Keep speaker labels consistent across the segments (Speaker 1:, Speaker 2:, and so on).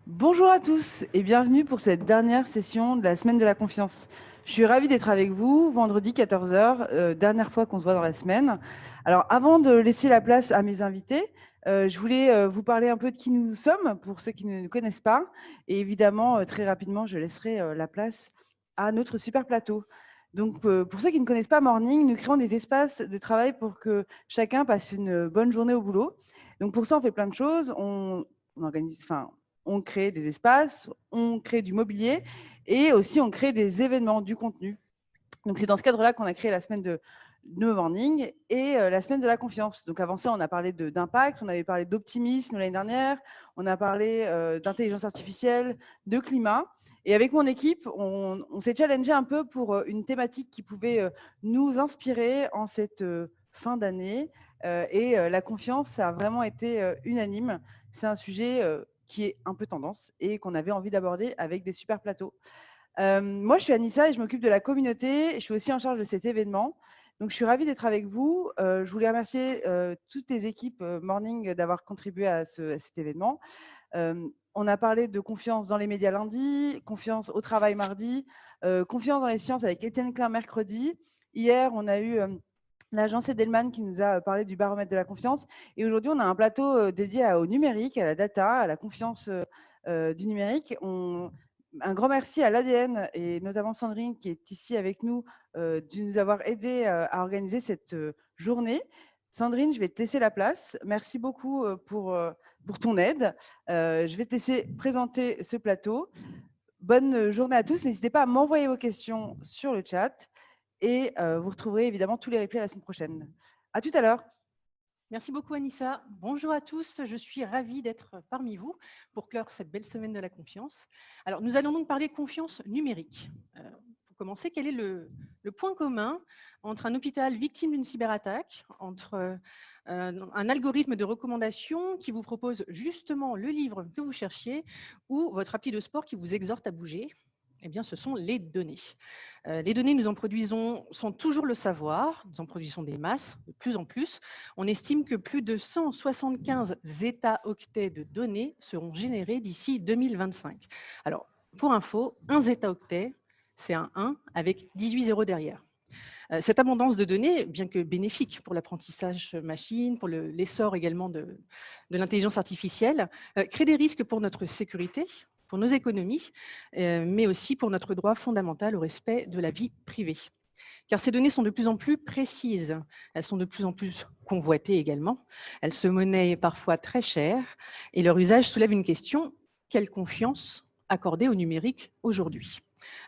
Speaker 1: Bonjour à tous et bienvenue pour cette dernière session de la semaine de la confiance. Je suis ravie d'être avec vous, vendredi 14 h, dernière fois qu'on se voit dans la semaine. Alors avant de laisser la place à mes invités, je voulais vous parler un peu de qui nous sommes pour ceux qui ne nous connaissent pas. Et évidemment, très rapidement, je laisserai la place à notre super plateau. Donc pour ceux qui ne connaissent pas Morning, nous créons des espaces de travail pour que chacun passe une bonne journée au boulot. Donc pour ça, on fait plein de choses. On organise, on crée des espaces, on crée du mobilier et aussi on crée des événements, du contenu. Donc c'est dans ce cadre-là qu'on a créé la semaine de No Morning et la semaine de la confiance. Donc avant ça, on a parlé d'impact, on avait parlé d'optimisme l'année dernière, on a parlé d'intelligence artificielle, de climat. Et avec mon équipe, on s'est challengé un peu pour une thématique qui pouvait nous inspirer en cette fin d'année. La confiance, ça a vraiment été unanime. C'est un sujet qui est un peu tendance et qu'on avait envie d'aborder avec des super plateaux. Moi, je suis Anissa et je m'occupe de la communauté. Je suis aussi en charge de cet événement. Donc, je suis ravie d'être avec vous. Je voulais remercier toutes les équipes Morning d'avoir contribué à cet événement. On a parlé de confiance dans les médias lundi, confiance au travail mardi, confiance dans les sciences avec Étienne Klein mercredi. Hier, on a eu l'agence Edelman qui nous a parlé du baromètre de la confiance. Et aujourd'hui, on a un plateau dédié au numérique, à la data, à la confiance du numérique. Un grand merci à l'ADN et notamment Sandrine qui est ici avec nous de nous avoir aidé à organiser cette journée. Sandrine, je vais te laisser la place. Merci beaucoup pour ton aide. Je vais te laisser présenter ce plateau. Bonne journée à tous. N'hésitez pas à m'envoyer vos questions sur le chat et vous retrouverez évidemment tous les replays la semaine prochaine. À tout à l'heure.
Speaker 2: Merci beaucoup Anissa. Bonjour à tous, je suis ravie d'être parmi vous pour clore cette belle semaine de la confiance. Alors nous allons donc parler confiance numérique. Pour commencer, quel est le point commun entre un hôpital victime d'une cyberattaque, entre un algorithme de recommandation qui vous propose justement le livre que vous cherchiez ou votre appli de sport qui vous exhorte à bouger? Eh bien, ce sont les données. Les données, nous en produisons sans toujours le savoir, nous en produisons des masses, de plus en plus. On estime que plus de 175 zeta-octets de données seront générés d'ici 2025. Alors, pour info, un zeta-octet, c'est un 1 avec 18 zéros derrière. Cette abondance de données, bien que bénéfique pour l'apprentissage machine, pour l'essor également de l'intelligence artificielle, crée des risques pour notre sécurité, pour nos économies, mais aussi pour notre droit fondamental au respect de la vie privée. Car ces données sont de plus en plus précises, elles sont de plus en plus convoitées également, elles se monnaient parfois très cher et leur usage soulève une question: quelle confiance accorder au numérique aujourd'hui?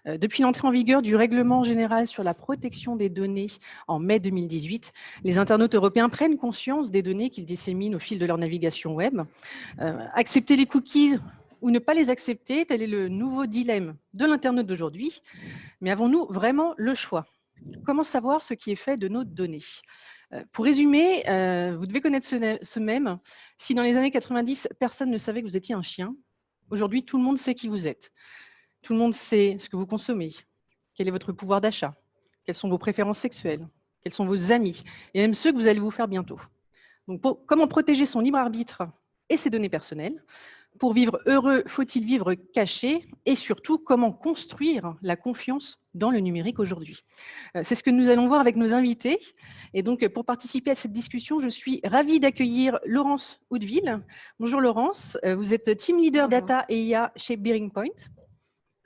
Speaker 2: Depuis l'entrée en vigueur du règlement général sur la protection des données en mai 2018, les internautes européens prennent conscience des données qu'ils disséminent au fil de leur navigation web. Accepter les cookies ou ne pas les accepter, tel est le nouveau dilemme de l'internaute d'aujourd'hui. Mais avons-nous vraiment le choix? Comment savoir ce qui est fait de nos données? Pour résumer, vous devez connaître ce mème. Si dans les années 90, personne ne savait que vous étiez un chien, aujourd'hui, tout le monde sait qui vous êtes. Tout le monde sait ce que vous consommez, quel est votre pouvoir d'achat, quelles sont vos préférences sexuelles, quels sont vos amis, et même ceux que vous allez vous faire bientôt. Donc, comment protéger son libre arbitre et ses données personnelles? Pour vivre heureux, faut-il vivre caché? Et surtout, comment construire la confiance dans le numérique aujourd'hui? C'est ce que nous allons voir avec nos invités. Et donc, pour participer à cette discussion, je suis ravie d'accueillir Laurence Houdeville. Bonjour Laurence, vous êtes Team Leader
Speaker 1: Bonjour.
Speaker 2: Data et IA chez Bearing Point.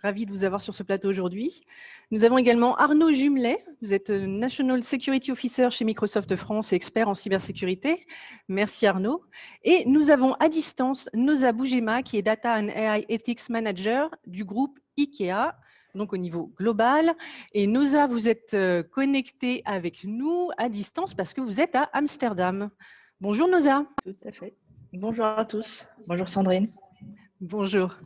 Speaker 2: Ravi de vous avoir sur ce plateau aujourd'hui. Nous avons également Arnaud Jumelet. Vous êtes National Security Officer chez Microsoft France et expert en cybersécurité. Merci Arnaud. Et nous avons à distance Noza Boujema, qui est Data and AI Ethics Manager du groupe IKEA, donc au niveau global. Et Noza, vous êtes connecté avec nous à distance parce que vous êtes à Amsterdam. Bonjour Noza.
Speaker 3: Tout à fait. Bonjour à tous. Bonjour Sandrine.
Speaker 2: Bonjour.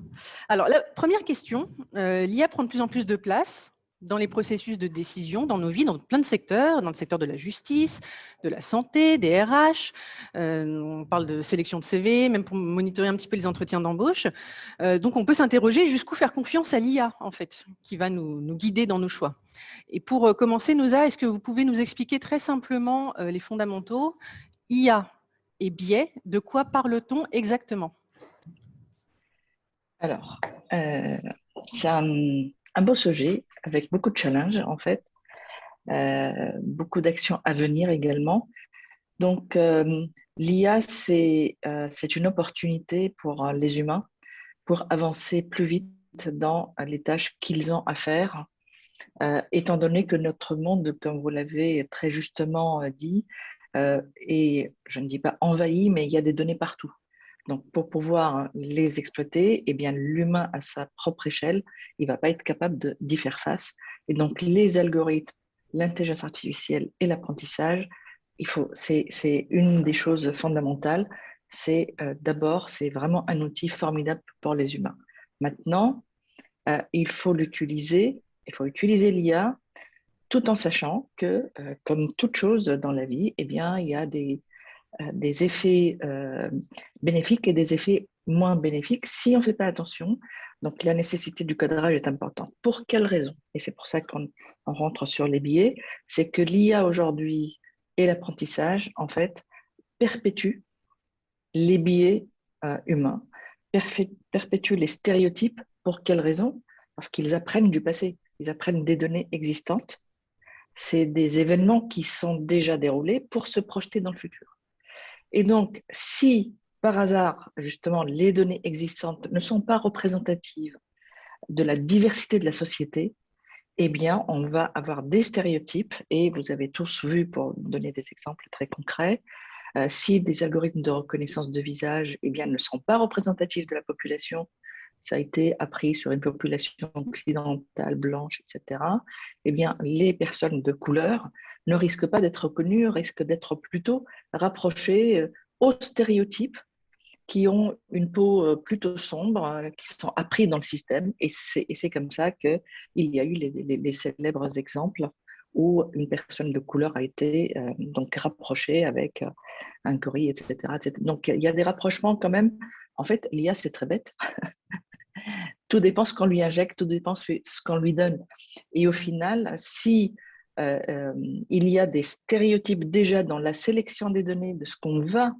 Speaker 2: Alors, la première question, l'IA prend de plus en plus de place dans les processus de décision, dans nos vies, dans plein de secteurs, dans le secteur de la justice, de la santé, des RH. On parle de sélection de CV, même pour monitorer un petit peu les entretiens d'embauche. Donc, on peut s'interroger jusqu'où faire confiance à l'IA, en fait, qui va nous guider dans nos choix. Et pour commencer, Noza, est-ce que vous pouvez nous expliquer très simplement les fondamentaux? IA et biais, de quoi parle-t-on exactement?
Speaker 3: Alors, euh, c'est un beau sujet avec beaucoup de challenges, en fait, beaucoup d'actions à venir également. Donc, l'IA, c'est une opportunité pour les humains pour avancer plus vite dans les tâches qu'ils ont à faire, étant donné que notre monde, comme vous l'avez très justement dit, est, je ne dis pas envahi, mais il y a des données partout. Donc, pour pouvoir les exploiter, eh bien, l'humain à sa propre échelle, il ne va pas être capable d'y faire face. Et donc, les algorithmes, l'intelligence artificielle et l'apprentissage, c'est une des choses fondamentales. C'est d'abord, c'est vraiment un outil formidable pour les humains. Maintenant, il faut utiliser l'IA tout en sachant que, comme toute chose dans la vie, eh bien, il y a des effets bénéfiques et des effets moins bénéfiques si on ne fait pas attention. Donc, la nécessité du cadrage est importante. Pour quelles raisons? Et c'est pour ça qu'on rentre sur les biais. C'est que l'IA aujourd'hui et l'apprentissage, en fait, perpétuent les biais humains, perpétuent les stéréotypes. Pour quelles raisons? Parce qu'ils apprennent du passé, ils apprennent des données existantes. C'est des événements qui sont déjà déroulés pour se projeter dans le futur. Et donc, si par hasard, justement, les données existantes ne sont pas représentatives de la diversité de la société, eh bien, on va avoir des stéréotypes, et vous avez tous vu, pour donner des exemples très concrets, si des algorithmes de reconnaissance de visage eh bien, ne sont pas représentatifs de la population, ça a été appris sur une population occidentale, blanche, etc., eh bien, les personnes de couleur ne risquent pas d'être reconnues, risquent d'être plutôt rapprochées aux stéréotypes qui ont une peau plutôt sombre, qui sont appris dans le système. Et c'est comme ça qu'il y a eu les célèbres exemples où une personne de couleur a été donc rapprochée avec un gorille, etc., etc. Donc, il y a des rapprochements quand même. En fait, l'IA, c'est très bête. Tout dépend ce qu'on lui injecte, tout dépend ce qu'on lui donne. Et au final, si il y a des stéréotypes déjà dans la sélection des données de ce qu'on va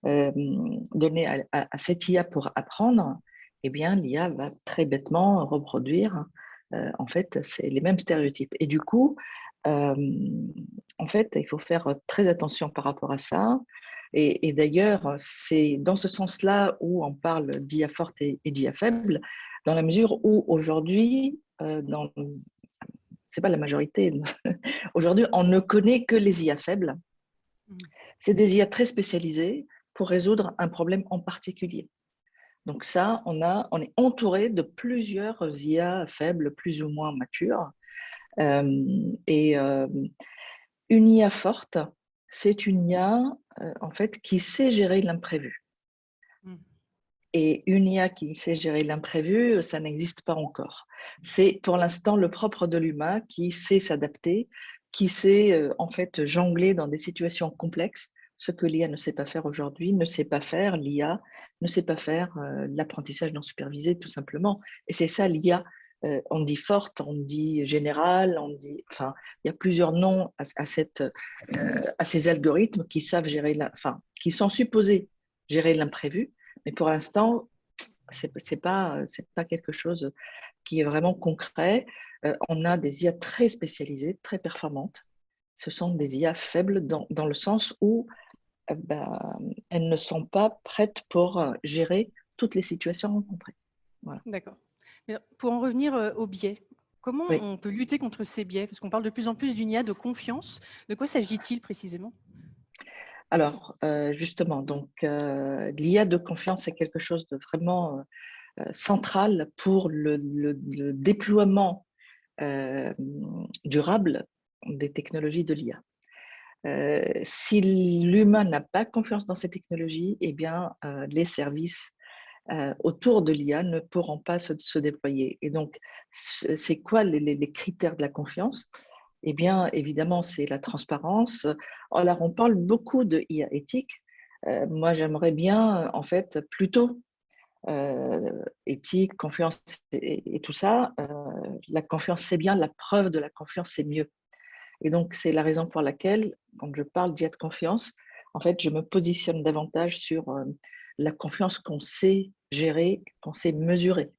Speaker 3: donner à cette IA pour apprendre, eh bien, l'IA va très bêtement reproduire, en fait, c'est les mêmes stéréotypes. Et du coup, euh, en fait, il faut faire très attention par rapport à ça. Et d'ailleurs, c'est dans ce sens-là où on parle d'IA forte et d'IA faible, dans la mesure où aujourd'hui, c'est pas la majorité, aujourd'hui, on ne connaît que les IA faibles. C'est des IA très spécialisées pour résoudre un problème en particulier. Donc ça, on est entouré de plusieurs IA faibles, plus ou moins matures. Et une IA forte, c'est une IA en fait qui sait gérer l'imprévu. Et une IA qui sait gérer l'imprévu, ça n'existe pas encore. C'est pour l'instant le propre de l'humain qui sait s'adapter, qui sait en fait jongler dans des situations complexes, ce que l'IA ne sait pas faire aujourd'hui, ne sait pas faire l'IA, ne sait pas faire l'apprentissage non supervisé tout simplement. Et c'est ça l'IA. On dit forte, on dit générale, on dit, enfin, il y a plusieurs noms à ces algorithmes qui savent gérer, enfin, qui sont supposés gérer l'imprévu. Mais pour l'instant, c'est pas quelque chose qui est vraiment concret. On a des IA très spécialisées, très performantes. Ce sont des IA faibles dans le sens où elles ne sont pas prêtes pour gérer toutes les situations rencontrées. Voilà.
Speaker 2: D'accord. Mais pour en revenir aux biais, comment
Speaker 3: Oui.
Speaker 2: on peut lutter contre ces biais? Parce qu'on parle de plus en plus d'une IA de confiance. De quoi s'agit-il précisément?
Speaker 3: Alors, justement, donc l'IA de confiance est quelque chose de vraiment central pour le déploiement durable des technologies de l'IA. Si l'humain n'a pas confiance dans ces technologies, eh bien, les services autour de l'IA ne pourront pas se déployer. Et donc, c'est quoi les critères de la confiance? Eh bien, évidemment, c'est la transparence. Alors, on parle beaucoup de IA éthique. Moi, j'aimerais bien, en fait, plutôt éthique, confiance et tout ça. La confiance, c'est bien. La preuve de la confiance, c'est mieux. Et donc, c'est la raison pour laquelle, quand je parle d'IA de confiance, en fait, je me positionne davantage sur la confiance qu'on sait gérer, qu'on sait mesurer,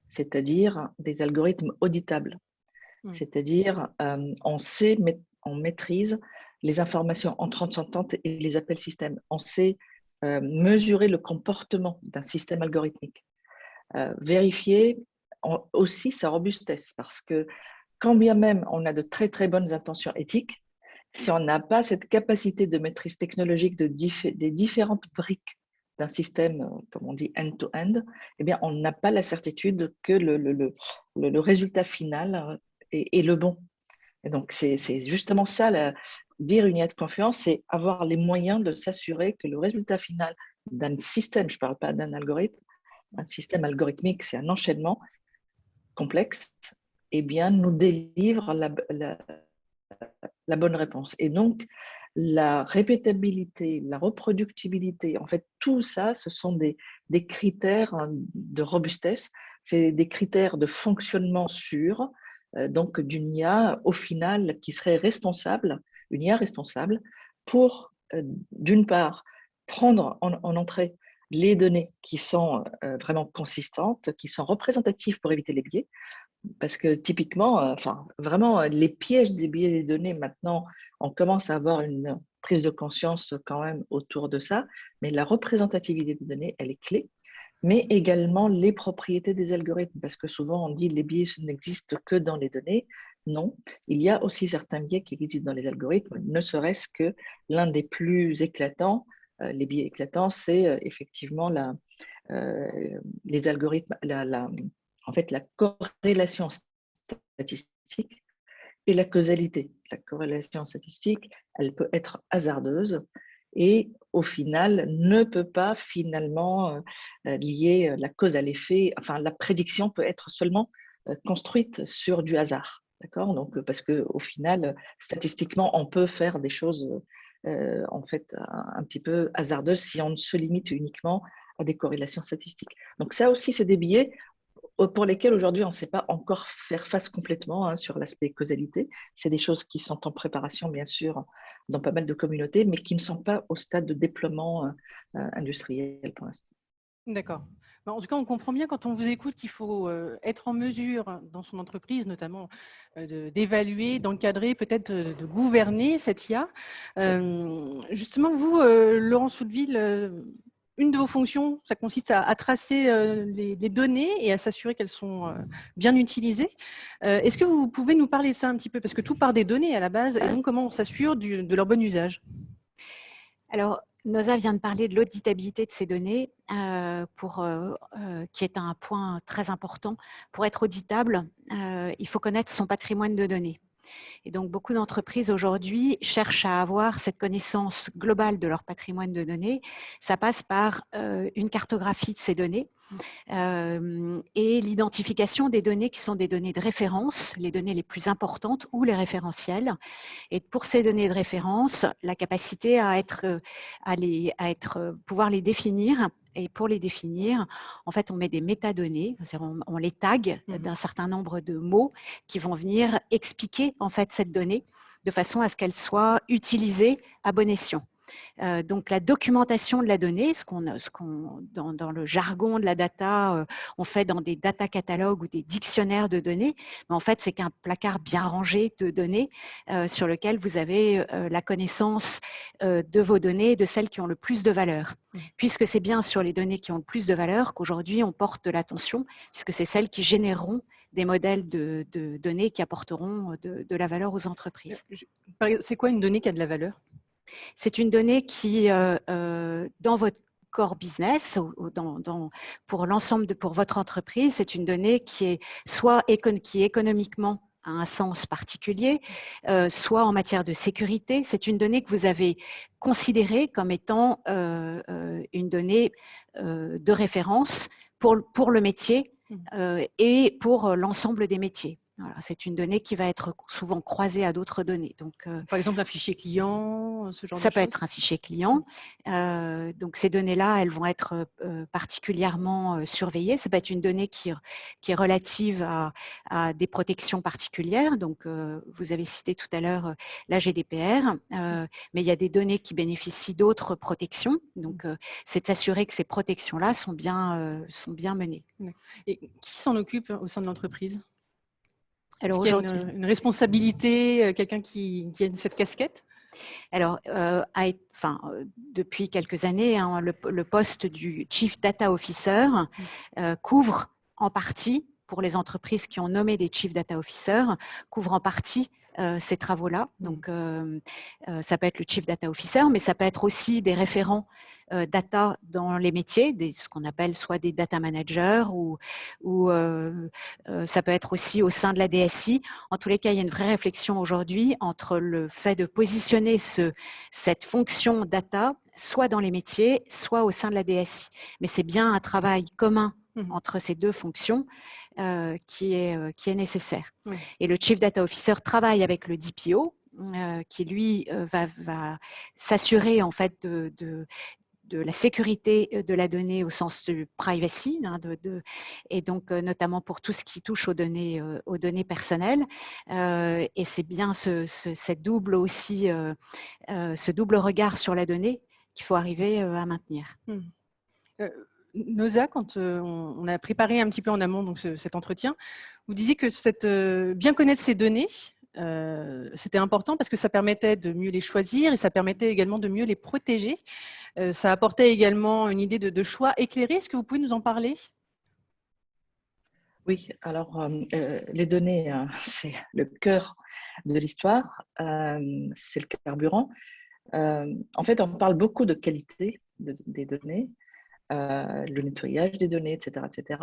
Speaker 3: c'est-à-dire des algorithmes auditables. C'est-à-dire, on maîtrise les informations entrantes, sortantes et les appels système. On sait mesurer le comportement d'un système algorithmique. Vérifier aussi sa robustesse, parce que quand bien même on a de très très bonnes intentions éthiques, si on n'a pas cette capacité de maîtrise technologique des différentes briques d'un système, comme on dit, end-to-end, eh bien, on n'a pas la certitude que le résultat final est le bon. Et donc, c'est justement ça, dire une IA de confiance, c'est avoir les moyens de s'assurer que le résultat final d'un système, je ne parle pas d'un algorithme, un système algorithmique, c'est un enchaînement complexe, eh bien, nous délivre la bonne réponse. Et donc, la répétabilité, la reproductibilité, en fait, tout ça, ce sont des critères de robustesse, c'est des critères de fonctionnement sûr, donc d'une IA au final qui serait responsable, une IA responsable, pour, d'une part, prendre en entrée les données qui sont vraiment consistantes, qui sont représentatives pour éviter les biais, parce que typiquement, enfin, vraiment, les pièges des biais des données, maintenant, on commence à avoir une prise de conscience quand même autour de ça, mais la représentativité des données, elle est clé, mais également les propriétés des algorithmes, parce que souvent on dit les biais n'existent que dans les données. Non, il y a aussi certains biais qui existent dans les algorithmes, ne serait-ce que l'un des plus éclatants, les biais éclatants, c'est effectivement les algorithmes, en fait, la corrélation statistique et la causalité. La corrélation statistique, elle peut être hasardeuse et au final ne peut pas finalement lier la cause à l'effet. Enfin, la prédiction peut être seulement construite sur du hasard. D'accord? Donc, parce qu'au final, statistiquement, on peut faire des choses en fait un petit peu hasardeuses si on se limite uniquement à des corrélations statistiques. Donc ça aussi, c'est des biais pour lesquels aujourd'hui on ne sait pas encore faire face complètement sur l'aspect causalité. C'est des choses qui sont en préparation, bien sûr, dans pas mal de communautés, mais qui ne sont pas au stade de déploiement industriel pour l'instant.
Speaker 2: D'accord. En tout cas, on comprend bien quand on vous écoute qu'il faut être en mesure dans son entreprise, notamment d'évaluer, d'encadrer, peut-être de gouverner cette IA. Justement, vous, Laurent Souleville, une de vos fonctions, ça consiste à tracer les données et à s'assurer qu'elles sont bien utilisées. Est-ce que vous pouvez nous parler de ça un petit peu? Parce que tout part des données à la base, et donc comment on s'assure de leur bon usage?
Speaker 4: Alors, Noza vient de parler de l'auditabilité de ces données, qui est un point très important. Pour être auditable, il faut connaître son patrimoine de données. Et donc, beaucoup d'entreprises aujourd'hui cherchent à avoir cette connaissance globale de leur patrimoine de données. Ça passe par une cartographie de ces données et l'identification des données qui sont des données de référence, les données les plus importantes ou les référentiels. Et pour ces données de référence, la capacité pouvoir les définir. Et pour les définir, en fait, on met des métadonnées, on les tag d'un certain nombre de mots qui vont venir expliquer en fait cette donnée de façon à ce qu'elle soit utilisée à bon escient. Donc la documentation de la donnée, dans le jargon de la data, on fait dans des data catalogues ou des dictionnaires de données, mais en fait c'est qu'un placard bien rangé de données sur lequel vous avez la connaissance de vos données et de celles qui ont le plus de valeur. Puisque c'est bien sur les données qui ont le plus de valeur qu'aujourd'hui on porte de l'attention, puisque c'est celles qui généreront des modèles de données qui apporteront de la valeur aux entreprises.
Speaker 2: C'est quoi une donnée qui a de la valeur?
Speaker 4: C'est une donnée qui, dans votre core business, pour votre entreprise, c'est une donnée qui est qui économiquement a un sens particulier, soit en matière de sécurité. C'est une donnée que vous avez considérée comme étant une donnée de référence pour le métier et pour l'ensemble des métiers. Voilà, c'est une donnée qui va être souvent croisée à d'autres données. Donc,
Speaker 2: par exemple, un fichier client, ce genre de
Speaker 4: ça
Speaker 2: choses.
Speaker 4: peut être un fichier client. Donc, ces données-là, elles vont être particulièrement surveillées. Ça peut être une donnée qui est relative à des protections particulières. Donc, vous avez cité tout à l'heure la GDPR, mais il y a des données qui bénéficient d'autres protections. Donc, c'est de s'assurer que ces protections-là sont bien menées.
Speaker 2: Et qui s'en occupe au sein de l'entreprise?
Speaker 4: Alors,
Speaker 2: est-ce qu'il y a
Speaker 4: aujourd'hui,
Speaker 2: une responsabilité, quelqu'un qui a cette casquette?
Speaker 4: Alors, depuis quelques années, hein, le poste du Chief Data Officer couvre en partie, pour les entreprises qui ont nommé des Chief Data Officers, couvre en partie ces travaux-là. Donc, ça peut être le Chief Data Officer, mais ça peut être aussi des référents data dans les métiers, ce qu'on appelle soit des data managers ou ça peut être aussi au sein de la DSI. En tous les cas, il y a une vraie réflexion aujourd'hui entre le fait de positionner cette fonction data soit dans les métiers, soit au sein de la DSI. Mais c'est bien un travail commun entre ces deux fonctions qui est nécessaire. Oui. Et le Chief Data Officer travaille avec le DPO qui, lui, va s'assurer en fait de la sécurité de la donnée au sens de privacy, et donc notamment pour tout ce qui touche aux données personnelles. Et c'est bien ce double regard sur la donnée qu'il faut arriver à maintenir.
Speaker 2: Noza, quand on a préparé un petit peu en amont donc cet entretien, vous disiez que bien connaître ces données, c'était important parce que ça permettait de mieux les choisir et ça permettait également de mieux les protéger. Ça apportait également une idée de choix éclairé. Est-ce que vous pouvez nous en parler?
Speaker 3: Oui, alors les données, c'est le cœur de l'histoire, c'est le carburant. En fait, on parle beaucoup de qualité des données, le nettoyage des données, etc., etc.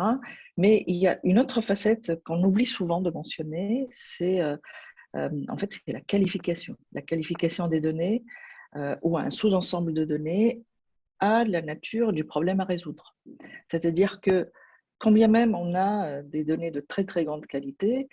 Speaker 3: Mais il y a une autre facette qu'on oublie souvent de mentionner, c'est en fait, c'est la qualification. La qualification des données ou un sous-ensemble de données à la nature du problème à résoudre. C'est-à-dire que quand bien même on a des données de très très grande qualité,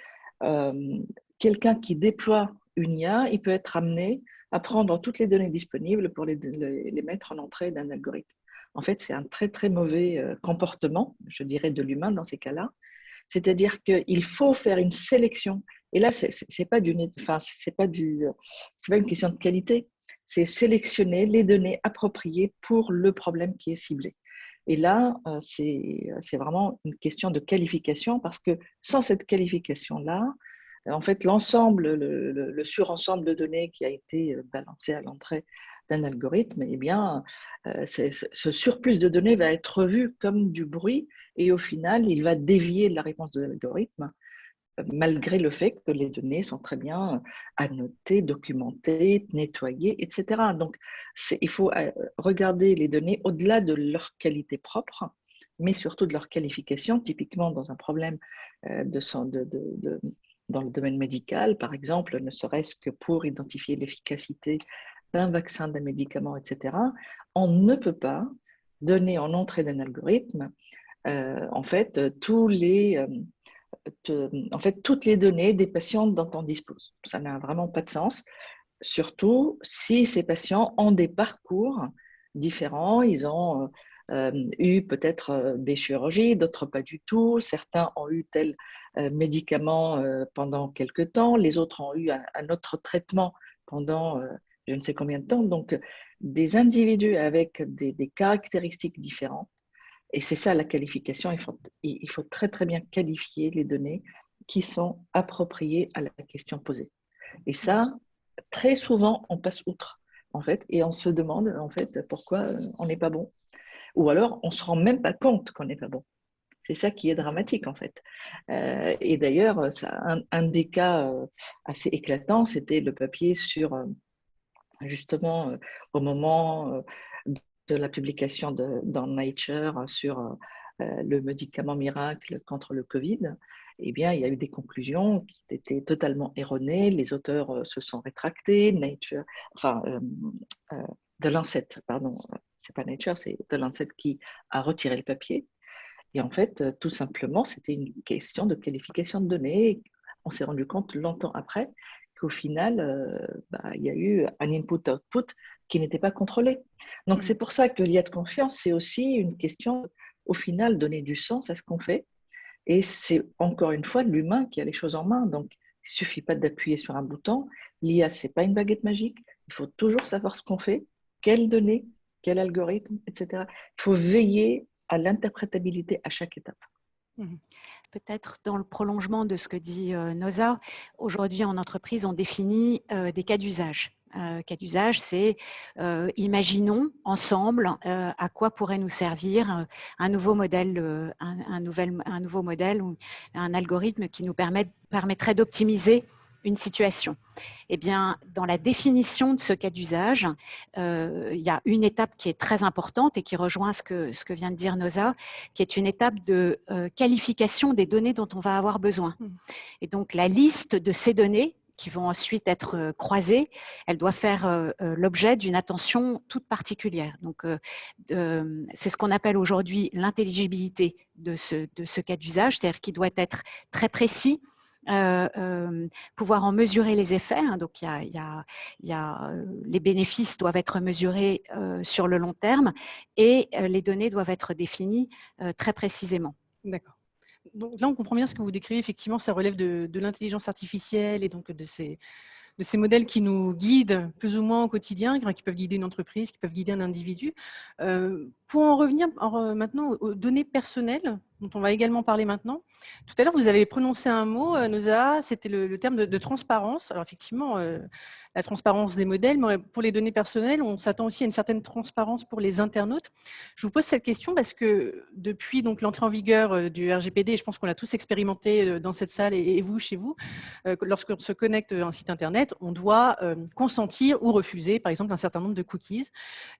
Speaker 3: quelqu'un qui déploie une IA, il peut être amené à prendre toutes les données disponibles pour les mettre en entrée d'un algorithme. En fait, c'est un très très mauvais comportement, je dirais, de l'humain dans ces cas-là. C'est-à-dire qu'il faut faire une sélection. Et là, c'est pas une question de qualité. C'est sélectionner les données appropriées pour le problème qui est ciblé. Et là, c'est vraiment une question de qualification parce que sans cette qualification-là, en fait, l'ensemble, le surensemble de données qui a été balancé à l'entrée d'un algorithme, eh bien, ce surplus de données va être revu comme du bruit et au final, il va dévier de la réponse de l'algorithme malgré le fait que les données sont très bien annotées, documentées, nettoyées, etc. Donc, il faut regarder les données au-delà de leur qualité propre, mais surtout de leur qualification. Typiquement, dans un problème dans le domaine médical, par exemple, ne serait-ce que pour identifier l'efficacité d'un vaccin, d'un médicament, etc., on ne peut pas donner en entrée d'un algorithme en fait toutes les données des patients dont on dispose. Ça n'a vraiment pas de sens, surtout si ces patients ont des parcours différents. Ils ont eu peut-être des chirurgies, d'autres pas du tout. Certains ont eu tel médicament pendant quelques temps, les autres ont eu un autre traitement pendant je ne sais combien de temps. Donc, des individus avec des caractéristiques différentes. Et c'est ça la qualification. Il faut très très bien qualifier les données qui sont appropriées à la question posée. Et ça, très souvent, on passe outre, en fait, et on se demande, en fait, pourquoi on n'est pas bon. Ou alors, on ne se rend même pas compte qu'on n'est pas bon. C'est ça qui est dramatique, en fait. Et d'ailleurs, un des cas assez éclatants, c'était le papier sur, justement, au moment de la publication dans Nature sur le médicament miracle contre le Covid, eh bien, il y a eu des conclusions qui étaient totalement erronées. Les auteurs se sont rétractés. The Lancet, pardon, c'est pas Nature, c'est The Lancet qui a retiré le papier. Et en fait, tout simplement, c'était une question de qualification de données. on s'est rendu compte longtemps après qu'au final, il y a eu un input-output qui n'était pas contrôlé. Donc, c'est pour ça que l'IA de confiance, c'est aussi une question, au final, donner du sens à ce qu'on fait. Et c'est encore une fois l'humain qui a les choses en main. Donc, il ne suffit pas d'appuyer sur un bouton. L'IA, ce n'est pas une baguette magique. Il faut toujours savoir ce qu'on fait, quelles données, quel algorithme, etc. Il faut veiller à l'interprétabilité à chaque étape.
Speaker 4: Peut-être dans le prolongement de ce que dit Noza, aujourd'hui en entreprise, on définit des cas d'usage. Cas d'usage, c'est imaginons ensemble à quoi pourrait nous servir un nouveau modèle, un nouveau modèle ou un algorithme qui nous permettrait d'optimiser une situation. Eh bien, dans la définition de ce cas d'usage, il y a une étape qui est très importante et qui rejoint ce que vient de dire Noza, qui est une étape de qualification des données dont on va avoir besoin. Et donc, la liste de ces données qui vont ensuite être croisées, elle doit faire l'objet d'une attention toute particulière. Donc, c'est ce qu'on appelle aujourd'hui l'intelligibilité de ce cas d'usage, c'est-à-dire qu'il doit être très précis, pouvoir en mesurer les effets. Hein, donc, les bénéfices doivent être mesurés sur le long terme et les données doivent être définies très précisément.
Speaker 2: D'accord. Donc là, on comprend bien ce que vous décrivez. Effectivement, ça relève de l'intelligence artificielle et donc de ces modèles qui nous guident plus ou moins au quotidien, qui peuvent guider une entreprise, qui peuvent guider un individu. Pour en revenir maintenant aux données personnelles, dont on va également parler maintenant. Tout à l'heure, vous avez prononcé un mot, Noza, c'était le terme de transparence. Alors effectivement, la transparence des modèles, mais pour les données personnelles, on s'attend aussi à une certaine transparence pour les internautes. Je vous pose cette question parce que depuis l'entrée en vigueur du RGPD, je pense qu'on l'a tous expérimenté dans cette salle et vous, chez vous, lorsqu'on se connecte à un site Internet, on doit consentir ou refuser, par exemple, un certain nombre de cookies.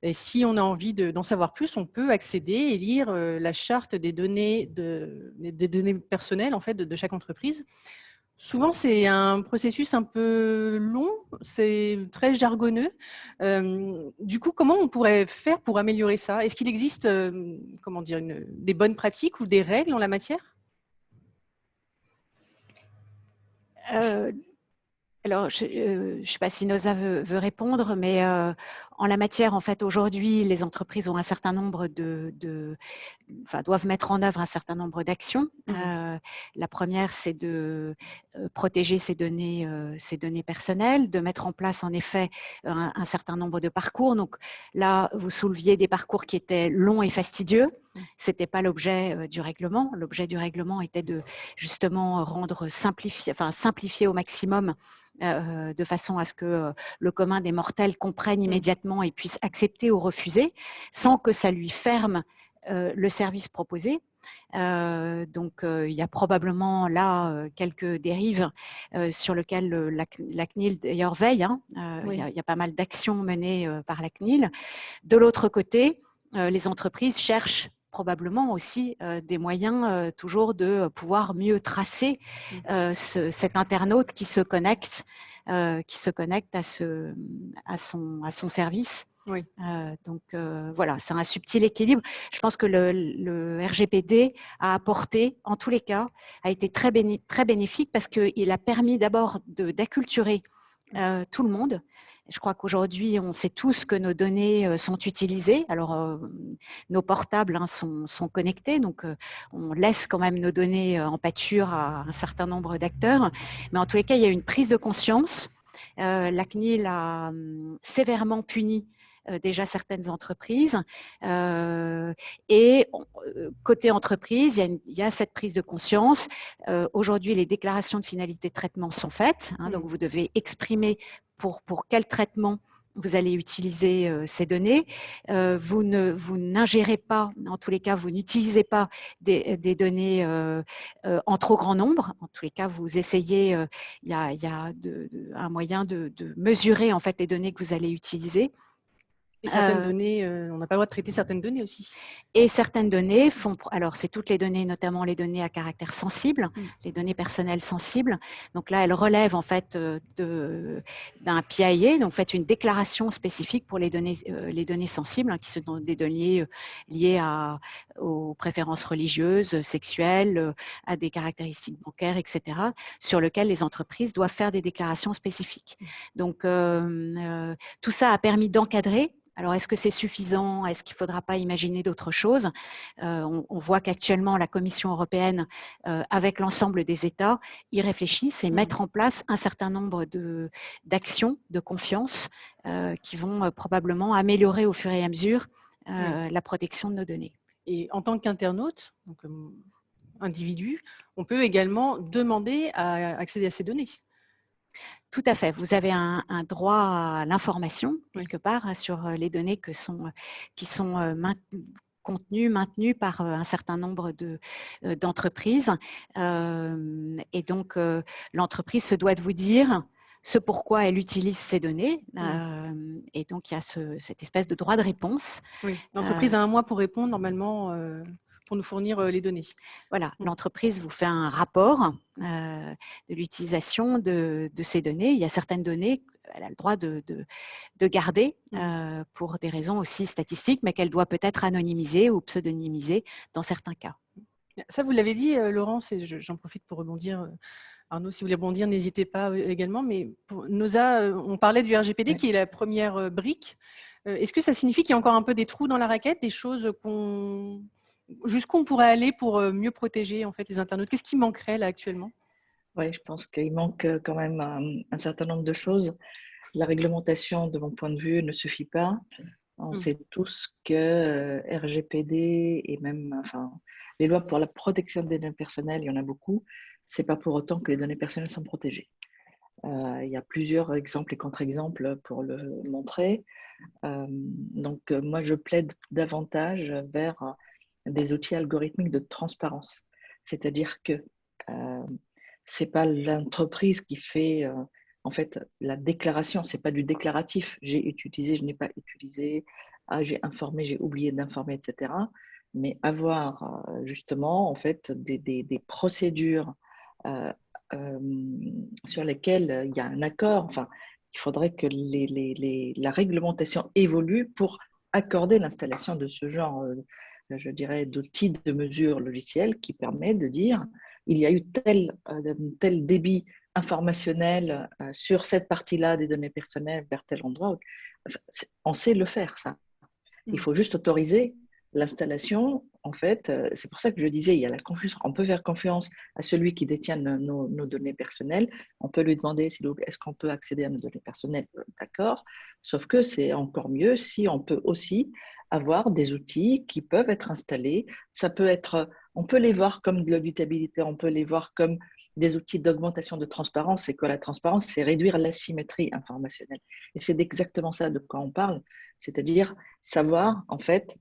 Speaker 2: Et si on a envie d'en savoir plus, on peut accéder et lire la charte des données personnelles en fait, de chaque entreprise. Souvent, c'est un processus un peu long, c'est très jargonneux. Du coup, comment on pourrait faire pour améliorer ça? Est-ce qu'il existe des bonnes pratiques ou des règles en la matière?
Speaker 4: Alors, je ne sais pas si Noza veut répondre, mais en la matière, en fait, aujourd'hui, les entreprises ont un certain nombre doivent mettre en œuvre un certain nombre d'actions. La première, c'est de protéger ces données personnelles, de mettre en place, en effet, un certain nombre de parcours. Donc là, vous souleviez des parcours qui étaient longs et fastidieux. Ce n'était pas l'objet du règlement. L'objet du règlement était de justement simplifier au maximum de façon à ce que le commun des mortels comprenne immédiatement et puisse accepter ou refuser sans que ça lui ferme le service proposé. Donc, il y a probablement là quelques dérives sur lesquelles la CNIL d'ailleurs veille. Hein. Il y a pas mal d'actions menées par la CNIL. De l'autre côté, les entreprises cherchent probablement aussi des moyens toujours de pouvoir mieux tracer cet internaute qui se connecte à son service.
Speaker 2: Oui.
Speaker 4: Donc voilà, c'est un subtil équilibre. Je pense que le RGPD a apporté, en tous les cas, a été très bénéfique parce qu'il a permis d'abord d'acculturer tout le monde. Je crois qu'aujourd'hui, on sait tous que nos données sont utilisées. Alors, nos portables sont connectés, donc on laisse quand même nos données en pâture à un certain nombre d'acteurs. Mais en tous les cas, il y a une prise de conscience. La CNIL a sévèrement puni déjà certaines entreprises. Et côté entreprise, il y a cette prise de conscience. Aujourd'hui, les déclarations de finalité de traitement sont faites. Hein, donc, vous devez exprimer pour quel traitement vous allez utiliser ces données. Vous n'ingérez pas, en tous les cas, vous n'utilisez pas des données en trop grand nombre. En tous les cas, vous essayez, il y a un moyen de mesurer en fait les données que vous allez utiliser.
Speaker 2: Et certaines données, on n'a pas le droit de traiter certaines données aussi.
Speaker 4: Et certaines données font, alors c'est toutes les données, notamment les données à caractère sensible, les données personnelles sensibles. Donc là, elles relèvent en fait d'un PIA, donc faites une déclaration spécifique pour les données sensibles, hein, qui sont des données liées aux préférences religieuses, sexuelles, à des caractéristiques bancaires, etc., sur lesquelles les entreprises doivent faire des déclarations spécifiques. Donc tout ça a permis d'encadrer. Alors, est-ce que c'est suffisant? Est-ce qu'il ne faudra pas imaginer d'autres choses? On voit qu'actuellement, la Commission européenne, avec l'ensemble des États, y réfléchissent et mettent en place un certain nombre d'actions de confiance qui vont probablement améliorer au fur et à mesure la protection de nos données.
Speaker 2: Et en tant qu'internaute, donc individu, on peut également demander à accéder à ces données.
Speaker 4: Tout à fait. Vous avez un droit à l'information, quelque part, hein, sur les données qui sont maintenues par un certain nombre d'entreprises. Et donc, l'entreprise se doit de vous dire ce pourquoi elle utilise ces données. Et donc, il y a cette espèce de droit de réponse.
Speaker 2: Oui. L'entreprise a un mois pour répondre, normalement, pour nous fournir les données.
Speaker 4: Voilà, l'entreprise vous fait un rapport de l'utilisation de ces données. Il y a certaines données qu'elle a le droit de garder pour des raisons aussi statistiques, mais qu'elle doit peut-être anonymiser ou pseudonymiser dans certains cas.
Speaker 2: Ça, vous l'avez dit, Laurence, et j'en profite pour rebondir. Arnaud, si vous voulez rebondir, n'hésitez pas également. Mais pour NOSA, on parlait du RGPD qui est la première brique. Est-ce que ça signifie qu'il y a encore un peu des trous dans la raquette, des choses jusqu'où on pourrait aller pour mieux protéger en fait, les internautes? Qu'est-ce qui manquerait là actuellement?
Speaker 3: Oui, je pense qu'il manque quand même un certain nombre de choses. La réglementation, de mon point de vue, ne suffit pas. On sait tous que RGPD et même les lois pour la protection des données personnelles, il y en a beaucoup. Ce n'est pas pour autant que les données personnelles sont protégées. Il y a plusieurs exemples et contre-exemples pour le montrer. Donc, moi, je plaide davantage vers des outils algorithmiques de transparence. C'est-à-dire que ce n'est pas l'entreprise qui fait en fait la déclaration, ce n'est pas du déclaratif. J'ai utilisé, je n'ai pas utilisé, j'ai informé, j'ai oublié d'informer, etc. Mais avoir justement en fait des procédures sur lesquelles il y a un accord. Enfin, il faudrait que la réglementation évolue pour accorder l'installation de ce genre je dirais, d'outils de mesure logicielle qui permet de dire il y a eu tel débit informationnel sur cette partie-là des données personnelles vers tel endroit. Enfin, on sait le faire, ça. Il faut juste autoriser l'installation. En fait, c'est pour ça que je disais, il y a la confiance. On peut faire confiance à celui qui détient nos données personnelles. On peut lui demander est-ce qu'on peut accéder à nos données personnelles, d'accord. Sauf que c'est encore mieux si on peut aussi avoir des outils qui peuvent être installés. Ça peut être, on peut les voir comme de l'auditabilité, on peut les voir comme des outils d'augmentation de transparence. C'est que la transparence, c'est réduire l'asymétrie informationnelle. Et c'est exactement ça de quoi on parle, c'est-à-dire savoir en fait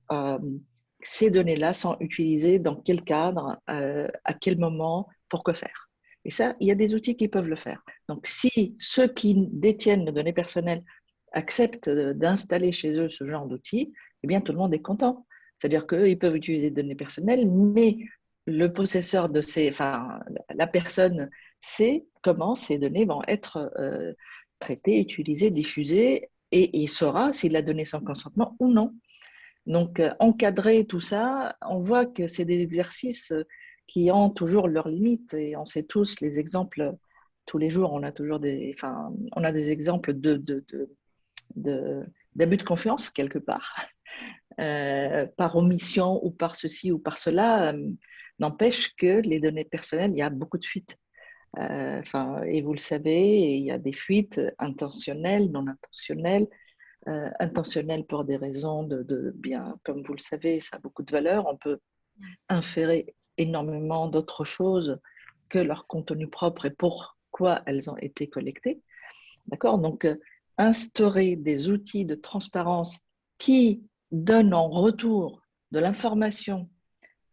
Speaker 3: ces données-là sont utilisées dans quel cadre, à quel moment, pour que faire. Et ça, il y a des outils qui peuvent le faire. Donc, si ceux qui détiennent nos données personnelles acceptent d'installer chez eux ce genre d'outils, eh bien, tout le monde est content. C'est-à-dire qu'ils peuvent utiliser des données personnelles, mais le possesseur de la personne sait comment ces données vont être traitées, utilisées, diffusées, et il saura s'il a donné son consentement ou non. Donc, encadrer tout ça, on voit que c'est des exercices qui ont toujours leurs limites, et on sait tous les exemples. Tous les jours, on a toujours des exemples d'abus de confiance quelque part, par omission ou par ceci ou par cela, n'empêche que les données personnelles, il y a beaucoup de fuites. Et vous le savez, il y a des fuites intentionnelles, non intentionnelles. Intentionnelles pour des raisons bien, comme vous le savez, ça a beaucoup de valeur. On peut inférer énormément d'autres choses que leur contenu propre et pourquoi elles ont été collectées. D'accord? Donc, instaurer des outils de transparence qui donnent en retour de l'information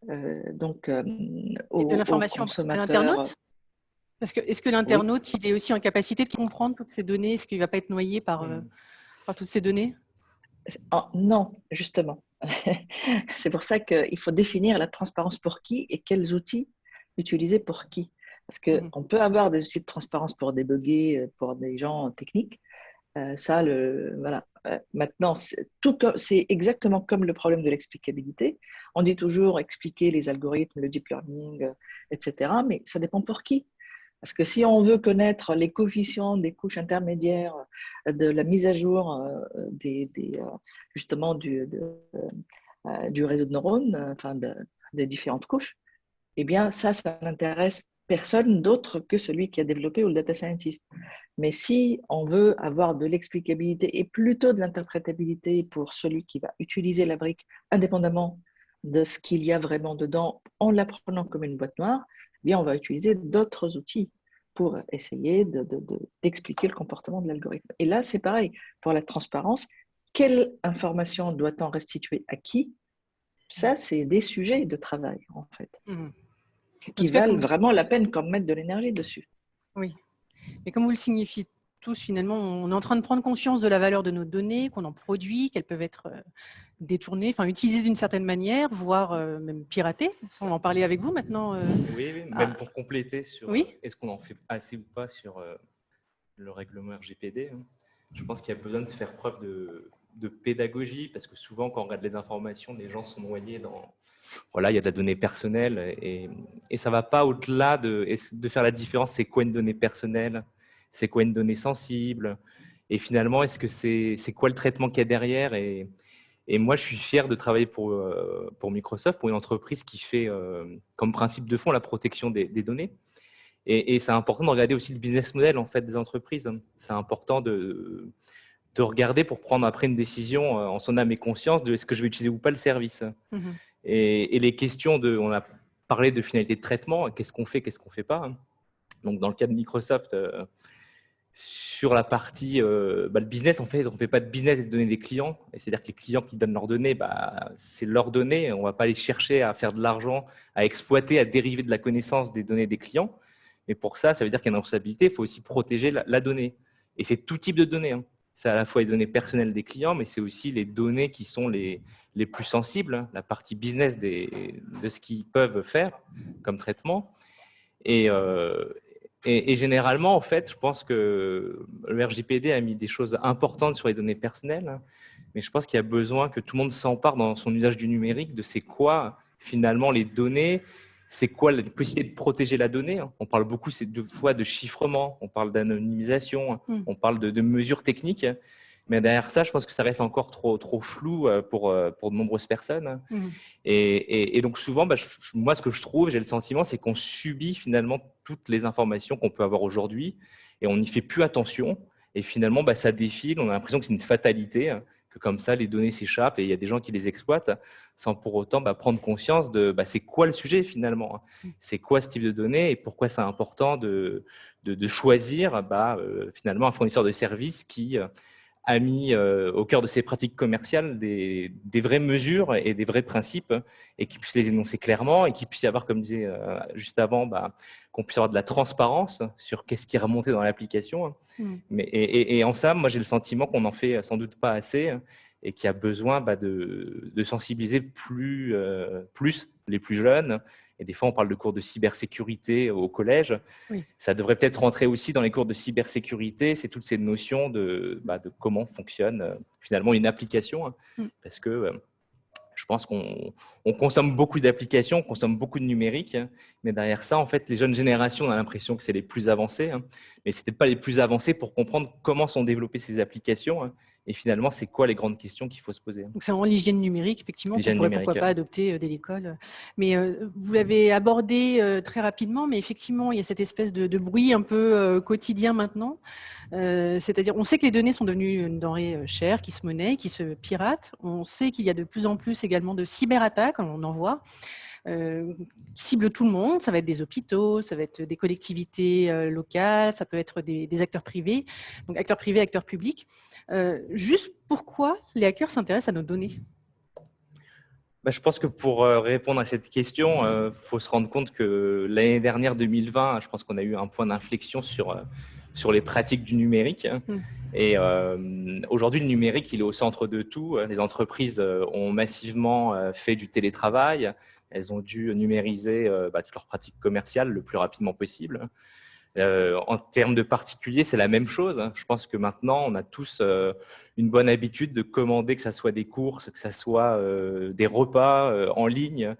Speaker 3: aux consommateurs.
Speaker 2: Parce que est-ce que l'internaute, il est aussi en capacité de comprendre toutes ces données? Est-ce qu'il ne va pas être noyé par toutes ces données?
Speaker 3: Non, justement. C'est pour ça qu'il faut définir la transparence pour qui et quels outils utiliser pour qui. Parce qu'on peut avoir des outils de transparence pour débugger, pour des gens techniques. Voilà. Maintenant, c'est exactement comme le problème de l'explicabilité. On dit toujours expliquer les algorithmes, le deep learning, etc. Mais ça dépend pour qui. Parce que si on veut connaître les coefficients des couches intermédiaires, de la mise à jour justement du réseau de neurones, enfin des différentes couches, eh bien ça n'intéresse personne d'autre que celui qui a développé ou le data scientist. Mais si on veut avoir de l'explicabilité et plutôt de l'interprétabilité pour celui qui va utiliser la brique, indépendamment de ce qu'il y a vraiment dedans, en la prenant comme une boîte noire, eh bien on va utiliser d'autres outils pour essayer d'expliquer le comportement de l'algorithme. Et là, c'est pareil. Pour la transparence, quelle information doit-on restituer à qui? Ça, c'est des sujets de travail, en fait, qui valent vraiment la peine qu'on mette de l'énergie dessus.
Speaker 2: Oui. Mais comme vous le signifiez tous, finalement, on est en train de prendre conscience de la valeur de nos données, qu'on en produit, qu'elles peuvent être détournées, enfin utilisées d'une certaine manière, voire même piratées. Ça, on va en parler avec vous maintenant.
Speaker 5: Oui, même pour compléter sur est-ce qu'on en fait assez ou pas sur le règlement RGPD. Je pense qu'il y a besoin de faire preuve de pédagogie, parce que souvent, quand on regarde les informations, les gens sont noyés dans... Voilà, il y a de la donnée personnelle et ça ne va pas au-delà de faire la différence. C'est quoi une donnée personnelle? C'est quoi une donnée sensible? Et finalement, est-ce que c'est quoi le traitement qu'il y a derrière? Et moi, je suis fier de travailler pour Microsoft, pour une entreprise qui fait comme principe de fond la protection des données. Et c'est important de regarder aussi le business model en fait, des entreprises. C'est important de regarder pour prendre après une décision en son âme et conscience de est-ce que je vais utiliser ou pas le service. Et les questions on a parlé de finalité de traitement, qu'est-ce qu'on fait, qu'est-ce qu'on ne fait pas. Donc, dans le cas de Microsoft, sur la partie le business, en fait, on ne fait pas de business des données des clients. C'est-à-dire que les clients qui donnent leurs données, c'est leurs données. On ne va pas aller chercher à faire de l'argent, à exploiter, à dériver de la connaissance des données des clients. Mais pour ça veut dire qu'il y a une responsabilité. Il faut aussi protéger la donnée. Et c'est tout type de données. C'est à la fois les données personnelles des clients, mais c'est aussi les données qui sont les plus sensibles, la partie business de ce qu'ils peuvent faire comme traitement. Et généralement, en fait, je pense que le RGPD a mis des choses importantes sur les données personnelles, mais je pense qu'il y a besoin que tout le monde s'empare dans son usage du numérique de c'est quoi finalement les données, c'est quoi la possibilité de protéger la donnée. On parle beaucoup deux fois de chiffrement, on parle d'anonymisation, on parle de mesures techniques, mais derrière ça, je pense que ça reste encore trop flou pour de nombreuses personnes. Et donc souvent, moi, ce que je trouve, j'ai le sentiment, c'est qu'on subit finalement toutes les informations qu'on peut avoir aujourd'hui et on n'y fait plus attention. Et finalement, ça défile, on a l'impression que c'est une fatalité, que comme ça, les données s'échappent et il y a des gens qui les exploitent sans pour autant prendre conscience de c'est quoi le sujet finalement. C'est quoi ce type de données et pourquoi c'est important de choisir finalement un fournisseur de services qui a mis au cœur de ses pratiques commerciales des vraies mesures et des vrais principes et qui puisse les énoncer clairement et qui puisse y avoir, comme disait juste avant, qu'on puisse avoir de la transparence sur qu'est-ce qui est remonté dans l'application. Et en ça, moi, j'ai le sentiment qu'on n'en fait sans doute pas assez et qu'il y a besoin de sensibiliser plus les plus jeunes. Et des fois, on parle de cours de cybersécurité au collège. Ça devrait peut-être rentrer aussi dans les cours de cybersécurité. C'est toutes ces notions de comment fonctionne finalement une application. Parce que je pense qu'on consomme beaucoup d'applications, on consomme beaucoup de numérique. Mais derrière ça, en fait, les jeunes générations, on a l'impression que c'est les plus avancés. Mais ce n'est peut-être pas les plus avancés pour comprendre comment sont développées ces applications. Et finalement, c'est quoi les grandes questions qu'il faut se poser?
Speaker 2: Donc, c'est vraiment l'hygiène numérique, effectivement, qu'on pourrait pourquoi pas adopter dès l'école. Mais vous l'avez abordé très rapidement, mais effectivement, il y a cette espèce de bruit un peu quotidien maintenant. C'est-à-dire, on sait que les données sont devenues une denrée chère, qui se monnaie, qui se pirate. On sait qu'il y a de plus en plus également de cyberattaques, on en voit. Qui ciblent tout le monde, ça va être des hôpitaux, ça va être des collectivités locales, ça peut être des acteurs privés, donc acteurs privés, acteurs publics. Juste pourquoi les hackers s'intéressent à nos données?
Speaker 5: Je pense que pour répondre à cette question, faut se rendre compte que l'année dernière, 2020, je pense qu'on a eu un point d'inflexion sur les pratiques du numérique. Et aujourd'hui, le numérique, il est au centre de tout. Les entreprises ont massivement fait du télétravail. Elles ont dû numériser toutes leurs pratiques commerciales le plus rapidement possible. En termes de particuliers, c'est la même chose. Je pense que maintenant, on a tous une bonne habitude de commander, que ce soit des courses, que ce soit des repas en ligne,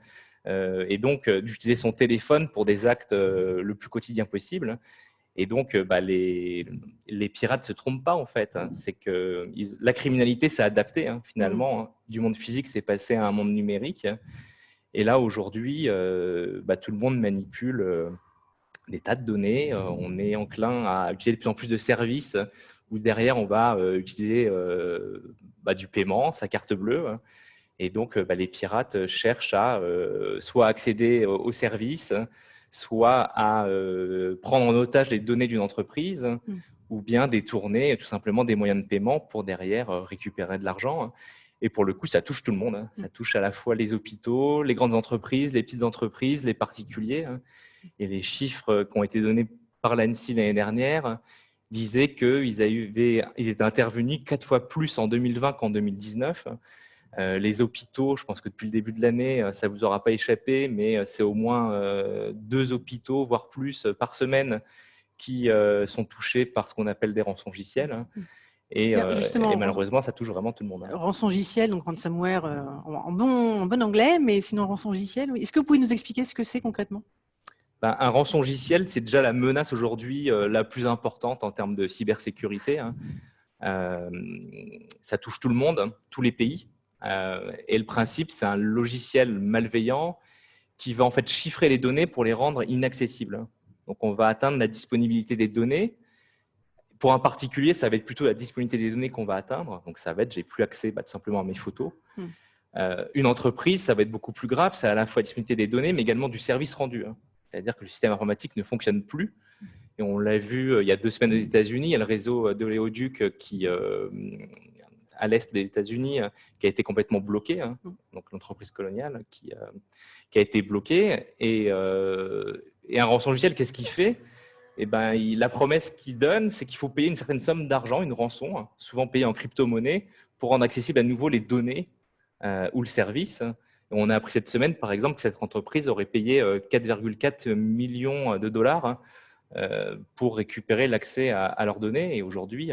Speaker 5: et donc d'utiliser son téléphone pour des actes le plus quotidien possible. Et donc, les pirates ne se trompent pas, en fait. C'est que la criminalité s'est adaptée, finalement. Du monde physique, c'est passé à un monde numérique. Et là, aujourd'hui, tout le monde manipule des tas de données. On est enclin à utiliser de plus en plus de services où derrière, on va utiliser du paiement, sa carte bleue. Et donc, les pirates cherchent à soit accéder aux services, soit à prendre en otage les données d'une entreprise, ou bien détourner tout simplement des moyens de paiement pour derrière récupérer de l'argent. Et pour le coup, ça touche tout le monde. Ça touche à la fois les hôpitaux, les grandes entreprises, les petites entreprises, les particuliers. Et les chiffres qui ont été donnés par l'ANSSI l'année dernière disaient qu'ils étaient intervenus 4 fois plus en 2020 qu'en 2019. Les hôpitaux, je pense que depuis le début de l'année, ça ne vous aura pas échappé, mais c'est au moins 2 hôpitaux, voire plus, par semaine qui sont touchés par ce qu'on appelle des rançongiciels. Et malheureusement, ça touche vraiment tout le monde.
Speaker 2: Rançongiciel, donc ransomware en bon anglais, mais sinon rançongiciel. Oui. Est-ce que vous pouvez nous expliquer ce que c'est concrètement ?
Speaker 5: Un rançongiciel, c'est déjà la menace aujourd'hui la plus importante en termes de cybersécurité. Ça touche tout le monde, tous les pays. Et le principe, c'est un logiciel malveillant qui va en fait chiffrer les données pour les rendre inaccessibles. Donc, on va atteindre la disponibilité des données. Pour un particulier, ça va être plutôt la disponibilité des données qu'on va atteindre. Donc, ça va être, j'ai plus accès tout simplement à mes photos. Une entreprise, ça va être beaucoup plus grave. C'est à la fois la disponibilité des données, mais également du service rendu. C'est-à-dire que le système informatique ne fonctionne plus. Et on l'a vu il y a 2 semaines aux États-Unis. Il y a le réseau d'oléoducs qui à l'est des États-Unis, qui a été complètement bloqué, donc l'entreprise coloniale qui a été bloquée. Et un rançongiciel, qu'est-ce qu'il fait ? La promesse qu'il donne, c'est qu'il faut payer une certaine somme d'argent, une rançon, souvent payée en crypto-monnaie, pour rendre accessible à nouveau les données ou le service. Et on a appris cette semaine, par exemple, que cette entreprise aurait payé 4,4 millions de dollars pour récupérer l'accès à leurs données. Et aujourd'hui,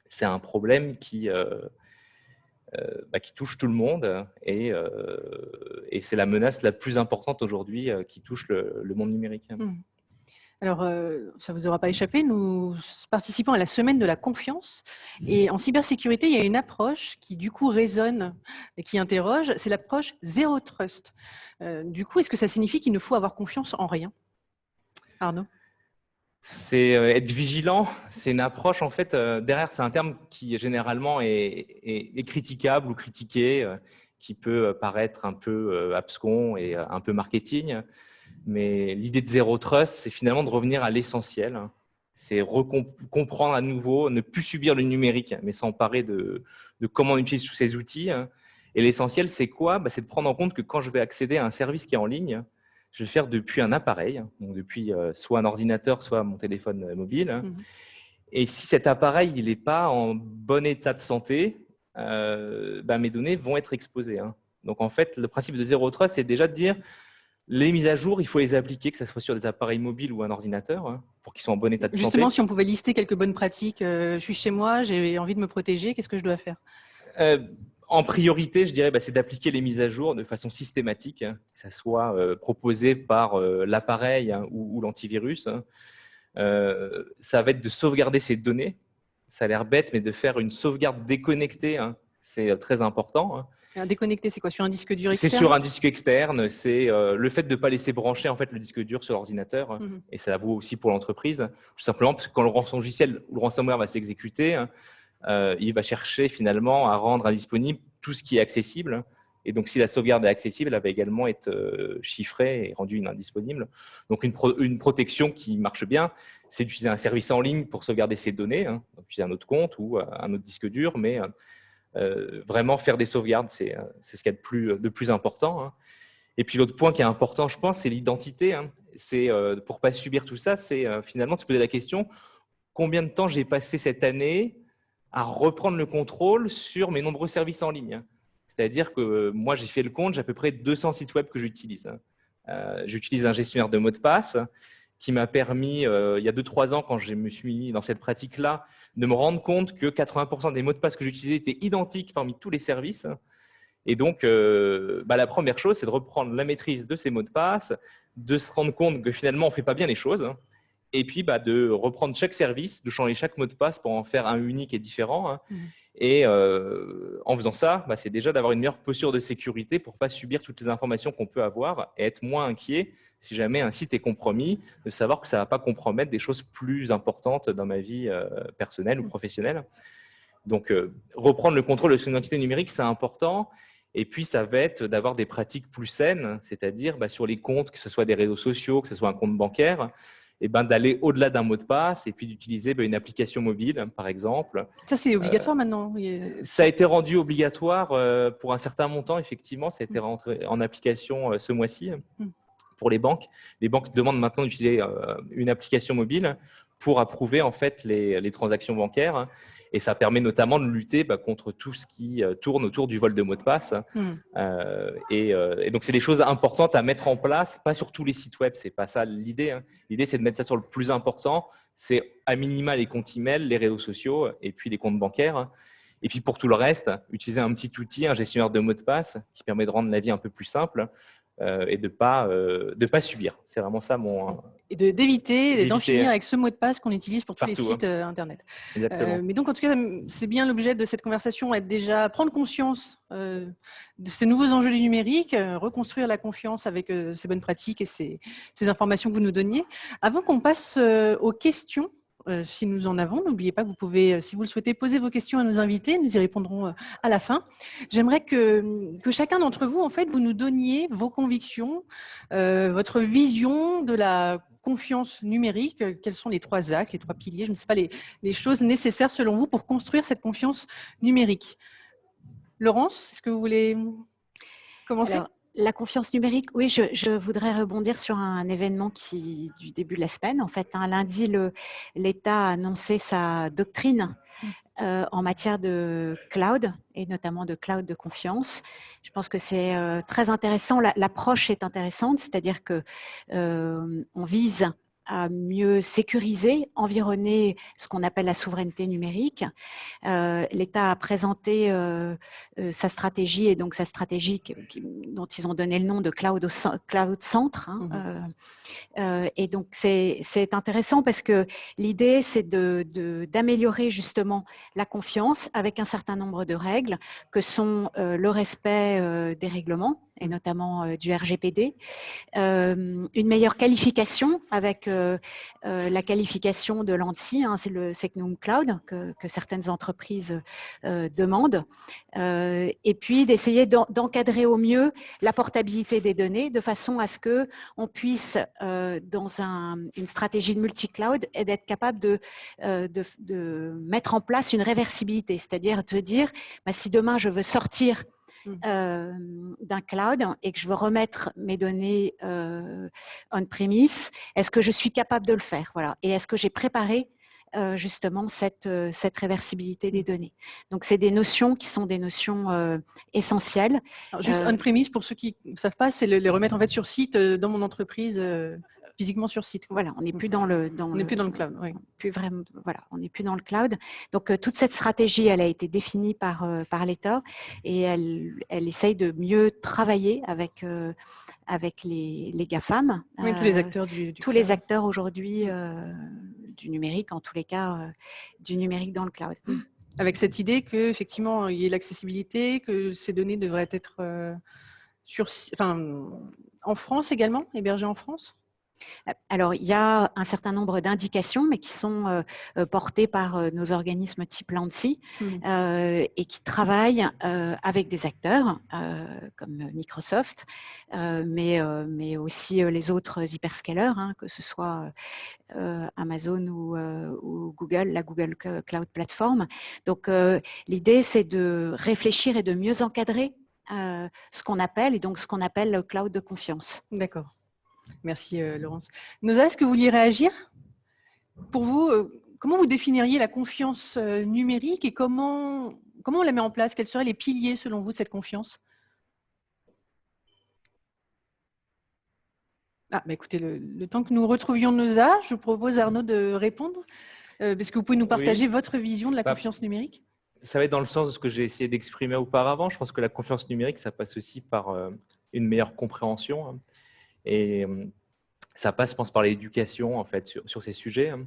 Speaker 5: c'est un problème qui touche tout le monde et c'est la menace la plus importante aujourd'hui qui touche le monde numérique.
Speaker 2: Alors, ça ne vous aura pas échappé, nous participons à la semaine de la confiance. Et en cybersécurité, il y a une approche qui, du coup, résonne et qui interroge, c'est l'approche Zero Trust. Du coup, est-ce que ça signifie qu'il ne faut avoir confiance en rien ? Arnaud ?
Speaker 5: C'est être vigilant. C'est une approche, en fait, derrière, c'est un terme qui généralement est critiquable ou critiqué, qui peut paraître un peu abscon et un peu marketing. Mais l'idée de Zero Trust, c'est finalement de revenir à l'essentiel. C'est comprendre à nouveau, ne plus subir le numérique, mais s'emparer de comment on utilise tous ces outils. Et l'essentiel, c'est quoi ? C'est de prendre en compte que quand je vais accéder à un service qui est en ligne, je vais le faire depuis un appareil, donc depuis soit un ordinateur, soit mon téléphone mobile. Et si cet appareil n'est pas en bon état de santé, mes données vont être exposées. Donc en fait, le principe de Zero Trust, c'est déjà de dire les mises à jour, il faut les appliquer, que ce soit sur des appareils mobiles ou un ordinateur, pour qu'ils soient en bon état de santé.
Speaker 2: Justement, si on pouvait lister quelques bonnes pratiques, je suis chez moi, j'ai envie de me protéger, qu'est-ce que je dois faire ?
Speaker 5: En priorité, je dirais, c'est d'appliquer les mises à jour de façon systématique, que ça soit proposé par l'appareil ou l'antivirus. Ça va être de sauvegarder ces données. Ça a l'air bête, mais de faire une sauvegarde déconnectée, c'est très important.
Speaker 2: Déconnecté, c'est quoi ? Sur un disque dur externe ?
Speaker 5: C'est sur un disque externe. C'est le fait de ne pas laisser brancher en fait, le disque dur sur l'ordinateur. Et ça vaut aussi pour l'entreprise. Tout simplement parce que quand le rançongiciel ou le ransomware va s'exécuter, il va chercher finalement à rendre indisponible tout ce qui est accessible. Et donc, si la sauvegarde est accessible, elle va également être chiffrée et rendue indisponible. Donc, une protection qui marche bien, c'est d'utiliser un service en ligne pour sauvegarder ses données, donc utiliser un autre compte ou un autre disque dur, mais vraiment faire des sauvegardes, c'est ce qu'il y a de plus important. Et puis, l'autre point qui est important, je pense, c'est l'identité. C'est pour ne pas subir tout ça, c'est finalement de se poser la question, combien de temps j'ai passé cette année à reprendre le contrôle sur mes nombreux services en ligne. C'est-à-dire que moi, j'ai fait le compte, j'ai à peu près 200 sites web que j'utilise. J'utilise un gestionnaire de mots de passe qui m'a permis, il y a 2-3 ans, quand je me suis mis dans cette pratique-là, de me rendre compte que 80% des mots de passe que j'utilisais étaient identiques parmi tous les services. Et donc, la première chose, c'est de reprendre la maîtrise de ces mots de passe, de se rendre compte que finalement, on ne fait pas bien les choses, et puis de reprendre chaque service, de changer chaque mot de passe pour en faire un unique et différent. Et en faisant ça, c'est déjà d'avoir une meilleure posture de sécurité pour ne pas subir toutes les informations qu'on peut avoir et être moins inquiet si jamais un site est compromis, de savoir que ça ne va pas compromettre des choses plus importantes dans ma vie personnelle ou professionnelle. Donc, reprendre le contrôle de son identité numérique, c'est important. Et puis, ça va être d'avoir des pratiques plus saines, c'est-à-dire sur les comptes, que ce soit des réseaux sociaux, que ce soit un compte bancaire, et d'aller au-delà d'un mot de passe et puis d'utiliser une application mobile, par exemple.
Speaker 2: Ça, c'est obligatoire maintenant.
Speaker 5: Ça a été rendu obligatoire pour un certain montant, effectivement. Ça a été rentré en application ce mois-ci pour les banques. Les banques demandent maintenant d'utiliser une application mobile pour approuver en fait les transactions bancaires. Et ça permet notamment de lutter contre tout ce qui tourne autour du vol de mots de passe. Et donc, c'est des choses importantes à mettre en place, pas sur tous les sites web, c'est pas ça l'idée. L'idée, c'est de mettre ça sur le plus important, c'est à minima les comptes email, les réseaux sociaux et puis les comptes bancaires. Et puis pour tout le reste, utiliser un petit outil, un gestionnaire de mots de passe qui permet de rendre la vie un peu plus simple et de pas subir. C'est vraiment ça mon…
Speaker 2: Et d'éviter d'en finir avec ce mot de passe qu'on utilise pour tous les sites Internet.
Speaker 5: Exactement.
Speaker 2: Mais donc, en tout cas, c'est bien l'objet de cette conversation, être déjà prendre conscience de ces nouveaux enjeux du numérique, reconstruire la confiance avec ces bonnes pratiques et ces informations que vous nous donniez. Avant qu'on passe aux questions, si nous en avons, n'oubliez pas que vous pouvez, si vous le souhaitez, poser vos questions à nos invités. Nous y répondrons à la fin. J'aimerais que chacun d'entre vous, en fait, vous nous donniez vos convictions, votre vision de la confiance numérique. Quels sont les 3 axes, les 3 piliers, je ne sais pas, les choses nécessaires selon vous pour construire cette confiance numérique. Laurence, est-ce que vous voulez commencer ?
Speaker 4: Alors, la confiance numérique, oui, je voudrais rebondir sur un événement du début de la semaine. En fait, lundi, l'État a annoncé sa doctrine en matière de cloud et notamment de cloud de confiance. Je pense que c'est très intéressant. L'approche est intéressante, c'est-à-dire que on vise à mieux sécuriser, environner ce qu'on appelle la souveraineté numérique. L'État a présenté sa stratégie et donc sa stratégie dont ils ont donné le nom de Cloud Centre. Et donc, c'est intéressant parce que l'idée, c'est d'améliorer justement la confiance avec un certain nombre de règles que sont le respect des règlements et notamment du RGPD, une meilleure qualification avec la qualification de l'ANSSI, c'est le Secnum Cloud que certaines entreprises demandent, et puis d'essayer d'encadrer au mieux la portabilité des données de façon à ce qu'on puisse, dans une stratégie de multi-cloud, d'être capable de mettre en place une réversibilité, c'est-à-dire de dire, si demain je veux sortir d'un cloud et que je veux remettre mes données on-premise, est-ce que je suis capable de le faire, voilà. Et est-ce que j'ai préparé justement cette réversibilité des données. Donc, c'est des notions qui sont des notions essentielles.
Speaker 2: Alors, juste on-premise, pour ceux qui ne savent pas, c'est les remettre en fait sur site dans mon entreprise, physiquement sur site.
Speaker 4: Voilà, on n'est plus dans le
Speaker 2: cloud. Oui.
Speaker 4: Plus vraiment, voilà, on n'est plus dans le cloud. Donc, toute cette stratégie, elle a été définie par l'État et elle essaye de mieux travailler avec les GAFAM.
Speaker 2: Oui, tous les acteurs
Speaker 4: tous les acteurs aujourd'hui du numérique, en tous les cas, du numérique dans le cloud.
Speaker 2: Avec cette idée qu'effectivement, il y ait l'accessibilité, que ces données devraient être en France également, hébergées en France ?
Speaker 4: Alors, il y a un certain nombre d'indications, mais qui sont portées par nos organismes type l'ANSSI et qui travaillent avec des acteurs comme Microsoft, mais aussi les autres hyperscalers, que ce soit Amazon ou Google, la Google Cloud Platform. Donc, l'idée, c'est de réfléchir et de mieux encadrer ce qu'on appelle le cloud de confiance.
Speaker 2: D'accord. Merci Laurence. Noza, est-ce que vous vouliez réagir ? Pour vous, comment vous définiriez la confiance numérique et comment on la met en place? Quels seraient les piliers, selon vous, de cette confiance? Écoutez, le temps que nous retrouvions Noza, je vous propose, Arnaud, de répondre. Est-ce que vous pouvez nous partager votre vision de la confiance numérique?
Speaker 5: Ça va être dans le sens de ce que j'ai essayé d'exprimer auparavant. Je pense que la confiance numérique, ça passe aussi par une meilleure compréhension. Hein. Et ça passe, je pense, par l'éducation en fait, sur ces sujets. Hein.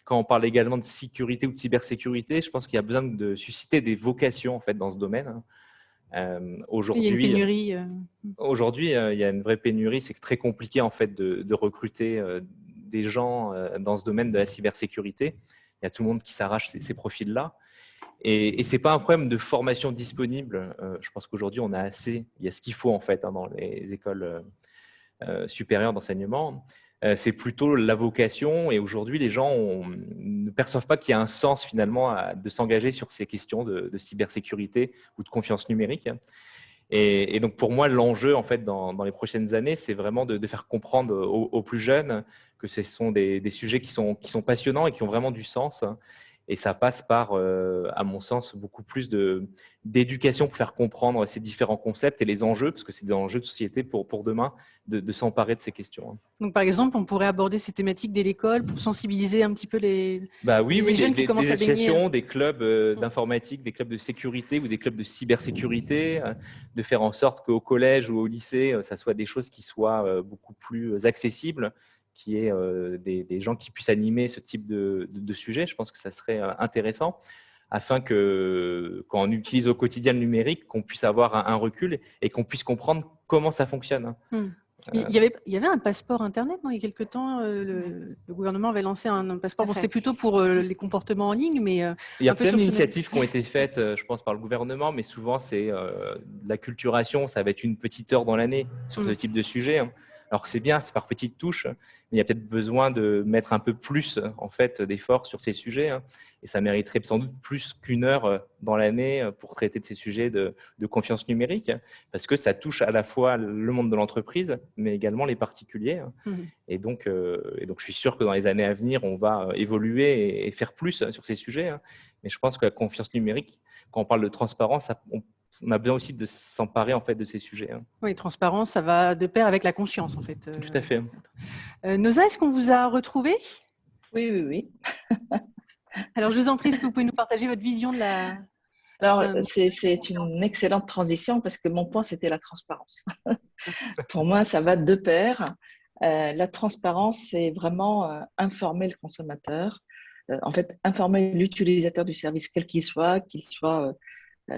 Speaker 5: Quand on parle également de sécurité ou de cybersécurité, je pense qu'il y a besoin de susciter des vocations en fait, dans ce domaine. Hein.
Speaker 2: Il y a une pénurie.
Speaker 5: Aujourd'hui, il y a une vraie pénurie. C'est très compliqué en fait, de recruter des gens dans ce domaine de la cybersécurité. Il y a tout le monde qui s'arrache ces profils-là. Et ce n'est pas un problème de formation disponible. Je pense qu'aujourd'hui, on a assez. Il y a ce qu'il faut en fait, hein, dans les écoles supérieures d'enseignement. C'est plutôt la vocation. Et aujourd'hui, les gens ne perçoivent pas qu'il y a un sens finalement de s'engager sur ces questions de cybersécurité ou de confiance numérique. Et donc, pour moi, l'enjeu en fait, dans les prochaines années, c'est vraiment de faire comprendre aux plus jeunes que ce sont des sujets qui sont passionnants et qui ont vraiment du sens. Et ça passe par, à mon sens, beaucoup plus d'éducation pour faire comprendre ces différents concepts et les enjeux, parce que c'est des enjeux de société pour demain, de s'emparer de ces questions.
Speaker 2: Donc, par exemple, on pourrait aborder ces thématiques dès l'école pour sensibiliser un petit peu les jeunes qui commencent à baigner.
Speaker 5: Des associations, des clubs d'informatique, des clubs de sécurité ou des clubs de cybersécurité, de faire en sorte qu'au collège ou au lycée, ça soit des choses qui soient beaucoup plus accessibles, qui est des gens qui puissent animer ce type de sujet. Je pense que ça serait intéressant afin que, quand on utilise au quotidien le numérique, qu'on puisse avoir un recul et qu'on puisse comprendre comment ça fonctionne.
Speaker 2: Il y avait un passeport Internet, non? Il y a quelque temps, le gouvernement avait lancé un passeport. Bon, c'était plutôt pour les comportements en ligne, mais
Speaker 5: il y a plein d'initiatives qui ont été faites, je pense, par le gouvernement, mais souvent, c'est de la culturation. Ça va être une petite heure dans l'année sur ce type de sujet. Hein. Alors que c'est bien, c'est par petites touches, mais il y a peut-être besoin de mettre un peu plus en fait, d'efforts sur ces sujets. Hein, et ça mériterait sans doute plus qu'une heure dans l'année pour traiter de ces sujets de confiance numérique, parce que ça touche à la fois le monde de l'entreprise, mais également les particuliers. Et donc, je suis sûr que dans les années à venir, on va évoluer et faire plus sur ces sujets. Hein. Mais je pense que la confiance numérique, quand on parle de transparence, on a besoin aussi de s'emparer en fait de ces sujets. Hein.
Speaker 2: Oui, transparence, ça va de pair avec la conscience en fait.
Speaker 5: Tout à fait.
Speaker 2: Noza, est-ce qu'on vous a retrouvé?
Speaker 3: Oui.
Speaker 2: Alors, je vous en prie, est-ce que vous pouvez nous partager votre vision de la…
Speaker 3: Alors, c'est une excellente transition parce que mon point, c'était la transparence. Pour moi, ça va de pair. La transparence, c'est vraiment informer le consommateur, en fait, informer l'utilisateur du service, quel qu'il soit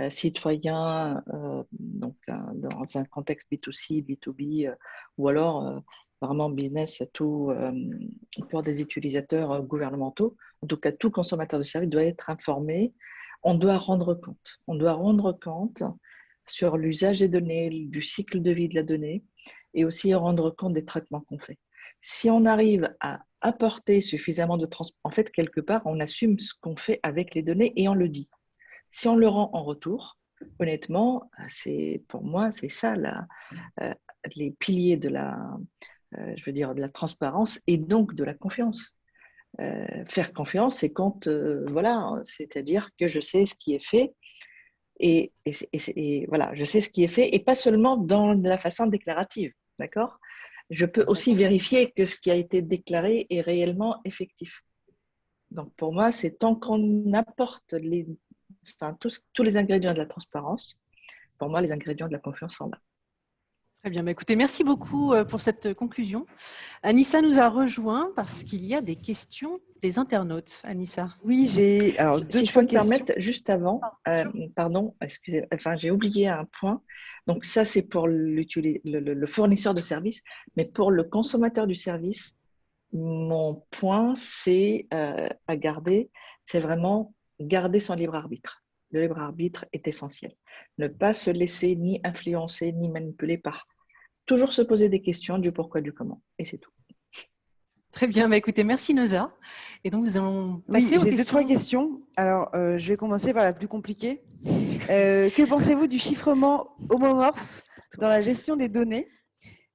Speaker 3: citoyen, donc dans un contexte B2C, B2B, ou alors vraiment business tout pour des utilisateurs gouvernementaux. En tout cas, tout consommateur de service doit être informé. On doit rendre compte. On doit rendre compte sur l'usage des données, du cycle de vie de la donnée et aussi rendre compte des traitements qu'on fait. Si on arrive à apporter suffisamment de transparence, en fait, quelque part, on assume ce qu'on fait avec les données et on le dit. Si on le rend en retour, honnêtement, pour moi, c'est ça les piliers de de la transparence et donc de la confiance. Faire confiance, c'est quand, c'est-à-dire que je sais ce qui est fait et voilà, je sais ce qui est fait et pas seulement dans la façon déclarative, d'accord? Je peux aussi vérifier que ce qui a été déclaré est réellement effectif. Donc, pour moi, c'est tant qu'on apporte tous les ingrédients de la transparence, pour moi, les ingrédients de la confiance sont là.
Speaker 2: Très bien. Écoutez, merci beaucoup pour cette conclusion. Anissa nous a rejoint parce qu'il y a des questions des internautes. Anissa.
Speaker 1: Oui, j'ai alors
Speaker 3: si je peux me permettre, juste avant, pardon, excusez, j'ai oublié un point. Donc ça, c'est pour le fournisseur de service, mais pour le consommateur du service, mon point, c'est à garder, c'est vraiment garder son libre arbitre. Le libre arbitre est essentiel. Ne pas se laisser ni influencer, ni manipuler par. Toujours se poser des questions du pourquoi, du comment. Et c'est tout.
Speaker 2: Très bien. Écoutez, merci Noza. Et donc, nous allons passer aux questions.
Speaker 1: J'ai 2-3 questions. Alors, je vais commencer par la plus compliquée. Que pensez-vous du chiffrement homomorphe dans la gestion des données?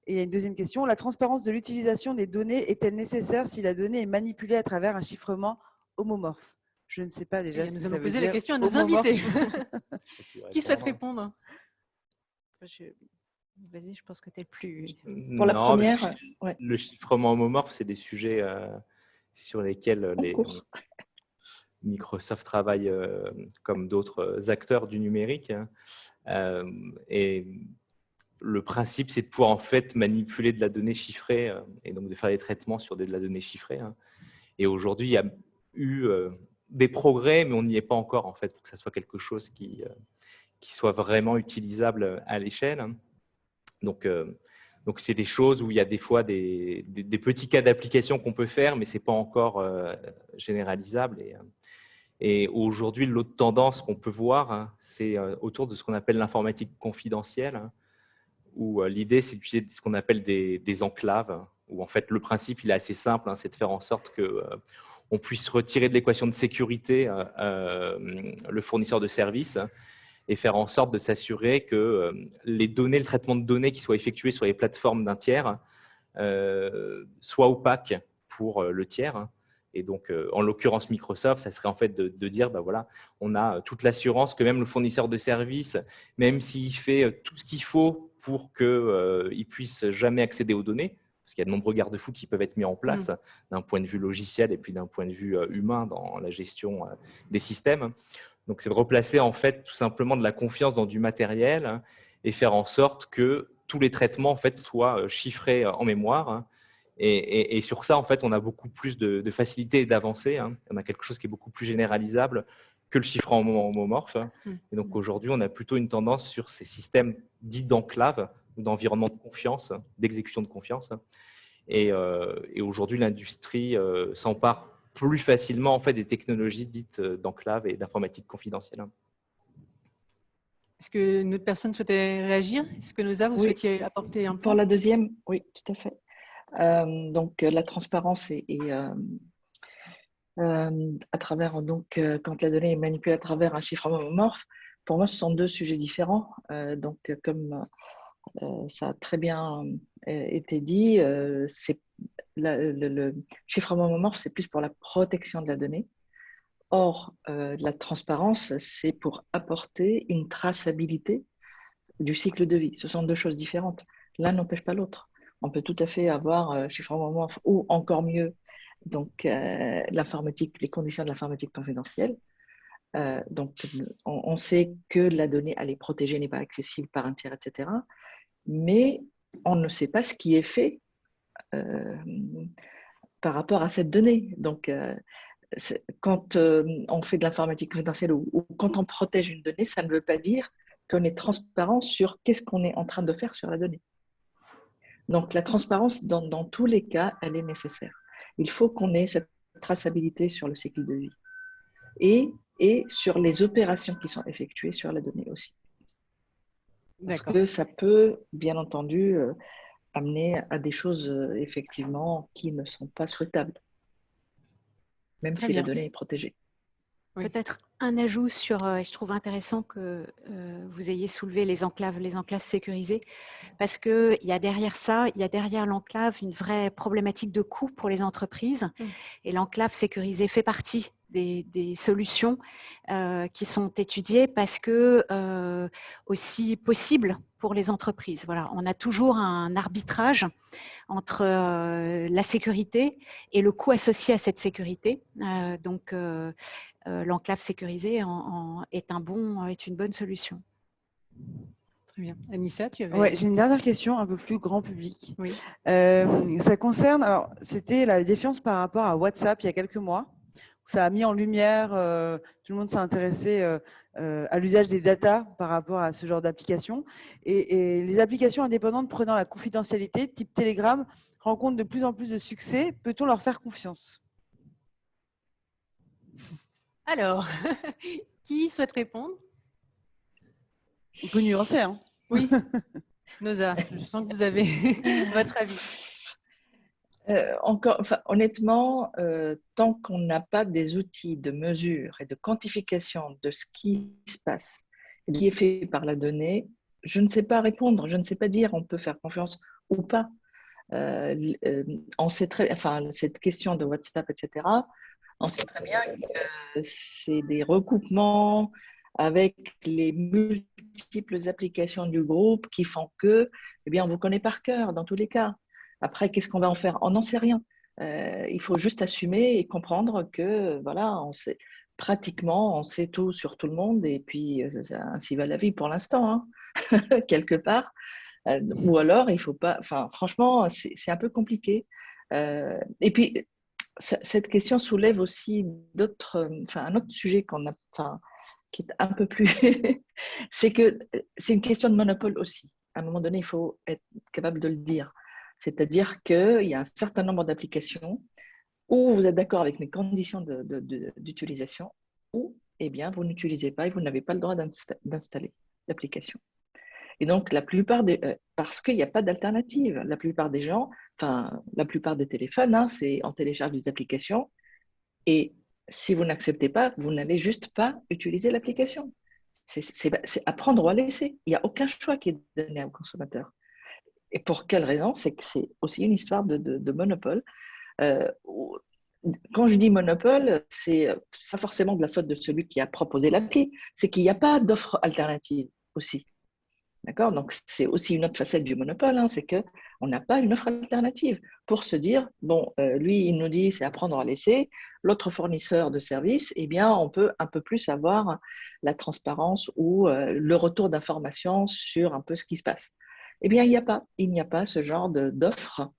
Speaker 1: Et il y a une deuxième question. La transparence de l'utilisation des données est-elle nécessaire si la donnée est manipulée à travers un chiffrement homomorphe? Je ne sais pas déjà
Speaker 2: Et
Speaker 1: ce que
Speaker 2: nous
Speaker 1: ça
Speaker 2: allons
Speaker 1: veut
Speaker 2: poser la
Speaker 1: dire.
Speaker 2: question à nos
Speaker 1: Homomorphe.
Speaker 2: invités. Qui souhaite répondre?
Speaker 4: Vas-y, je pense que tu es le plus…
Speaker 3: Pour la
Speaker 5: Non,
Speaker 3: première, ouais,
Speaker 5: le chiffrement homomorphe, c'est des sujets sur lesquels
Speaker 3: en cours.
Speaker 5: Microsoft travaille comme d'autres acteurs du numérique. Et le principe, c'est de pouvoir en fait manipuler de la donnée chiffrée et donc de faire des traitements sur de la donnée chiffrée. Et aujourd'hui, il y a eu des progrès, mais on n'y est pas encore en fait pour que ça soit quelque chose qui soit vraiment utilisable à l'échelle. Donc, c'est des choses où il y a des fois des petits cas d'application qu'on peut faire, mais ce n'est pas encore généralisable. Et aujourd'hui, l'autre tendance qu'on peut voir, c'est autour de ce qu'on appelle l'informatique confidentielle, où l'idée, c'est d'utiliser ce qu'on appelle des enclaves, où en fait, le principe, il est assez simple, c'est de faire en sorte qu'on puisse retirer de l'équation de sécurité le fournisseur de services et faire en sorte de s'assurer que les données, le traitement de données qui soit effectué sur les plateformes d'un tiers soit opaque pour le tiers. Et donc, en l'occurrence Microsoft, ça serait en fait de dire, voilà, on a toute l'assurance que même le fournisseur de services, même s'il fait tout ce qu'il faut pour qu'il puisse jamais accéder aux données, parce qu'il y a de nombreux garde-fous qui peuvent être mis en place d'un point de vue logiciel et puis d'un point de vue humain dans la gestion des systèmes. Donc, c'est de replacer en fait tout simplement de la confiance dans du matériel et faire en sorte que tous les traitements en fait soient chiffrés en mémoire. Et sur ça, en fait, on a beaucoup plus de facilité et d'avancée. On a quelque chose qui est beaucoup plus généralisable que le chiffrement homomorphe. Et donc aujourd'hui, on a plutôt une tendance sur ces systèmes dits d'enclave ou d'environnement de confiance, d'exécution de confiance. Et aujourd'hui, l'industrie s'empare plus facilement en fait des technologies dites d'enclave et d'informatique confidentielle.
Speaker 2: Est-ce que une autre personne souhaitait réagir? Est-ce que Noza, vous souhaitiez apporter un point?
Speaker 3: Pour la deuxième, oui, tout à fait. Donc, la transparence à travers, donc, quand la donnée est manipulée à travers un chiffrement homomorphe, pour moi, ce sont deux sujets différents. Donc, comme ça a très bien été dit, le chiffrement homomorphe, c'est plus pour la protection de la donnée. Or, la transparence, c'est pour apporter une traçabilité du cycle de vie. Ce sont deux choses différentes. L'un n'empêche pas l'autre. On peut tout à fait avoir chiffrement homomorphe ou encore mieux, donc l'informatique, les conditions de l'informatique confidentielle. Donc, on sait que la donnée, elle est protégée, n'est pas accessible par un tiers, etc. Mais on ne sait pas ce qui est fait par rapport à cette donnée. Donc, quand on fait de l'informatique confidentielle ou quand on protège une donnée, ça ne veut pas dire qu'on est transparent sur qu'est-ce qu'on est en train de faire sur la donnée. Donc, la transparence, dans tous les cas, elle est nécessaire. Il faut qu'on ait cette traçabilité sur le cycle de vie et sur les opérations qui sont effectuées sur la donnée aussi. Parce que ça peut, bien entendu, amener à des choses, effectivement, qui ne sont pas souhaitables, même si la donnée est protégée.
Speaker 4: Oui. Peut-être un ajout sur, je trouve intéressant que vous ayez soulevé les enclaves sécurisées, parce qu'il y a derrière ça, il y a derrière l'enclave une vraie problématique de coût pour les entreprises. Et l'enclave sécurisée fait partie des solutions qui sont étudiées parce que aussi possible pour les entreprises. Voilà, on a toujours un arbitrage entre la sécurité et le coût associé à cette sécurité. Donc, l'enclave sécurisée est une bonne solution.
Speaker 2: Très bien. Anissa, tu avais…
Speaker 1: Ouais, j'ai une dernière question, un peu plus grand public.
Speaker 2: Oui.
Speaker 1: Ça concerne, alors c'était la défiance par rapport à WhatsApp il y a quelques mois. Ça a mis en lumière, tout le monde s'est intéressé à l'usage des datas par rapport à ce genre d'application. Et les applications indépendantes prenant la confidentialité, type Telegram, rencontrent de plus en plus de succès. Peut-on leur faire confiance?
Speaker 2: Alors, qui souhaite répondre?
Speaker 1: On peut nuancer, hein?
Speaker 2: Oui. Noza, je sens que vous avez votre avis.
Speaker 3: Honnêtement, tant qu'on n'a pas des outils de mesure et de quantification de ce qui se passe, qui est fait par la donnée, je ne sais pas répondre, je ne sais pas dire on peut faire confiance ou pas. On sait enfin, cette question de WhatsApp, etc., on sait très bien que c'est des recoupements avec les multiples applications du groupe qui font que, eh bien, on vous connaît par cœur dans tous les cas. Après, qu'est-ce qu'on va en faire? On n'en sait rien. Il faut juste assumer et comprendre que, voilà, on sait, pratiquement, on sait tout sur tout le monde et puis ainsi va la vie pour l'instant, hein, quelque part. Ou alors, il faut pas. Enfin, franchement, c'est un peu compliqué. Et puis, cette question soulève aussi un autre sujet qui est un peu plus. C'est que c'est une question de monopole aussi. À un moment donné, il faut être capable de le dire. C'est-à-dire qu'il y a un certain nombre d'applications où vous êtes d'accord avec mes conditions d'utilisation, ou eh bien, vous n'utilisez pas et vous n'avez pas le droit d'installer l'application. Et donc, parce qu'il n'y a pas d'alternative. La plupart des gens, enfin, la plupart des téléphones, hein, on télécharge des applications et si vous n'acceptez pas, vous n'allez juste pas utiliser l'application. C'est à prendre ou à laisser. Il n'y a aucun choix qui est donné au consommateur. Et pour quelle raison? C'est que c'est aussi une histoire de monopole. Quand je dis monopole, c'est pas forcément de la faute de celui qui a proposé l'appli, c'est qu'il n'y a pas d'offre alternative aussi. D'accord? Donc, c'est aussi une autre facette du monopole, hein, c'est qu'on n'a pas une offre alternative pour se dire, bon, lui, il nous dit c'est à prendre ou à laisser, l'autre fournisseur de service, eh bien, on peut un peu plus avoir la transparence ou le retour d'information sur un peu ce qui se passe. Eh bien, il n'y a pas ce genre d'offre.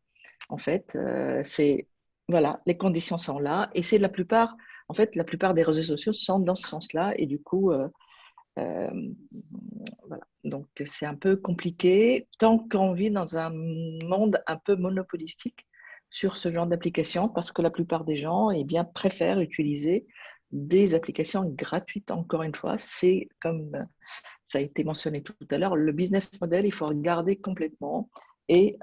Speaker 3: En fait, voilà, les conditions sont là et c'est la plupart des réseaux sociaux sont dans ce sens-là et du coup, voilà. Donc, c'est un peu compliqué tant qu'on vit dans un monde un peu monopolistique sur ce genre d'applications parce que la plupart des gens eh bien, préfèrent utiliser des applications gratuites. Encore une fois, c'est comme ça a été mentionné tout à l'heure, le business model, il faut regarder complètement et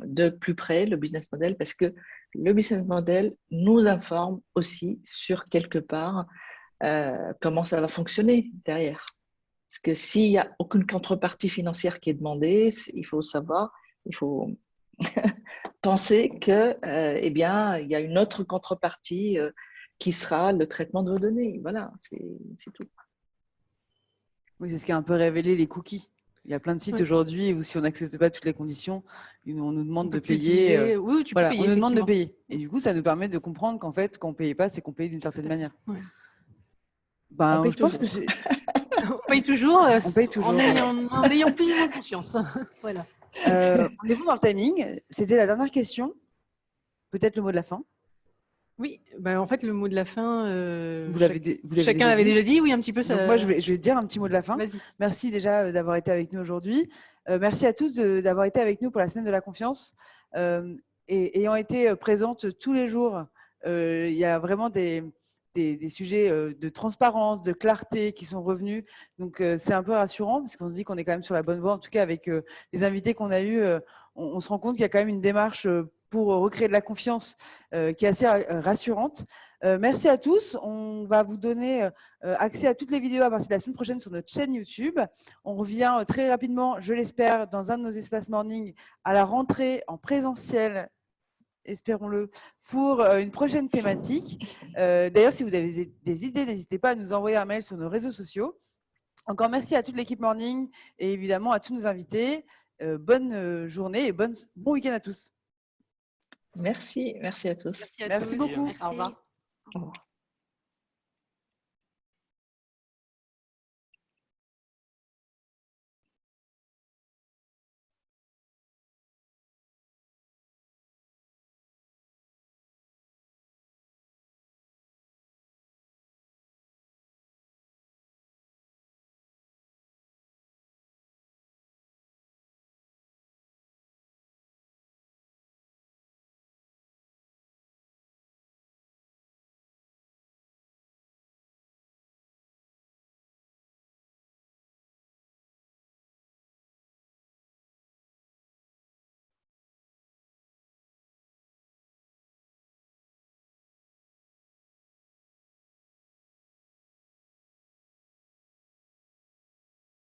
Speaker 3: de plus près le business model parce que le business model nous informe aussi sur quelque part comment ça va fonctionner derrière. Parce que s'il n'y a aucune contrepartie financière qui est demandée, il faut savoir, il faut penser que, eh bien, il y a une autre contrepartie qui sera le traitement de vos données. Voilà, c'est tout.
Speaker 1: Oui, c'est ce qui a un peu révélé les cookies. Il y a plein de sites aujourd'hui où si on n'accepte pas toutes les conditions, on nous demande de payer.
Speaker 2: Oui, tu
Speaker 1: voilà,
Speaker 2: peux payer,
Speaker 1: on nous demande de payer. Et du coup, ça nous permet de comprendre qu'en fait, quand on ne payait pas, c'est qu'on payait d'une certaine manière.
Speaker 2: Ouais.
Speaker 1: Ben,
Speaker 3: On paye
Speaker 1: je pense que
Speaker 3: toujours.
Speaker 2: On paye toujours,
Speaker 1: on paye toujours
Speaker 2: en ayant plus ou moins conscience. Voilà.
Speaker 1: On est bon dans le timing. C'était la dernière question. Peut-être le mot de la fin.
Speaker 2: Oui, en fait, le mot de la fin,
Speaker 1: chacun
Speaker 2: l'avait déjà dit, oui, un petit peu. Ça...
Speaker 1: Donc moi, je vais dire un petit mot de la fin.
Speaker 2: Vas-y.
Speaker 1: Merci déjà d'avoir été avec nous aujourd'hui. Merci à tous d'avoir été avec nous pour la semaine de la confiance. Et ayant été présente tous les jours, il y a vraiment des sujets de transparence, de clarté qui sont revenus. Donc, c'est un peu rassurant parce qu'on se dit qu'on est quand même sur la bonne voie. En tout cas, avec les invités qu'on a eus, on se rend compte qu'il y a quand même une démarche pour recréer de la confiance qui est assez rassurante. Merci à tous. On va vous donner accès à toutes les vidéos à partir de la semaine prochaine sur notre chaîne YouTube. On revient très rapidement, je l'espère, dans un de nos espaces morning à la rentrée en présentiel, espérons-le, pour une prochaine thématique. D'ailleurs, si vous avez des idées, n'hésitez pas à nous envoyer un mail sur nos réseaux sociaux. Encore merci à toute l'équipe morning et évidemment à tous nos invités. Bonne journée et bon week-end à tous.
Speaker 3: Merci à tous.
Speaker 2: Merci à
Speaker 1: Merci
Speaker 2: tous.
Speaker 1: beaucoup.
Speaker 2: Au revoir.
Speaker 3: Au revoir.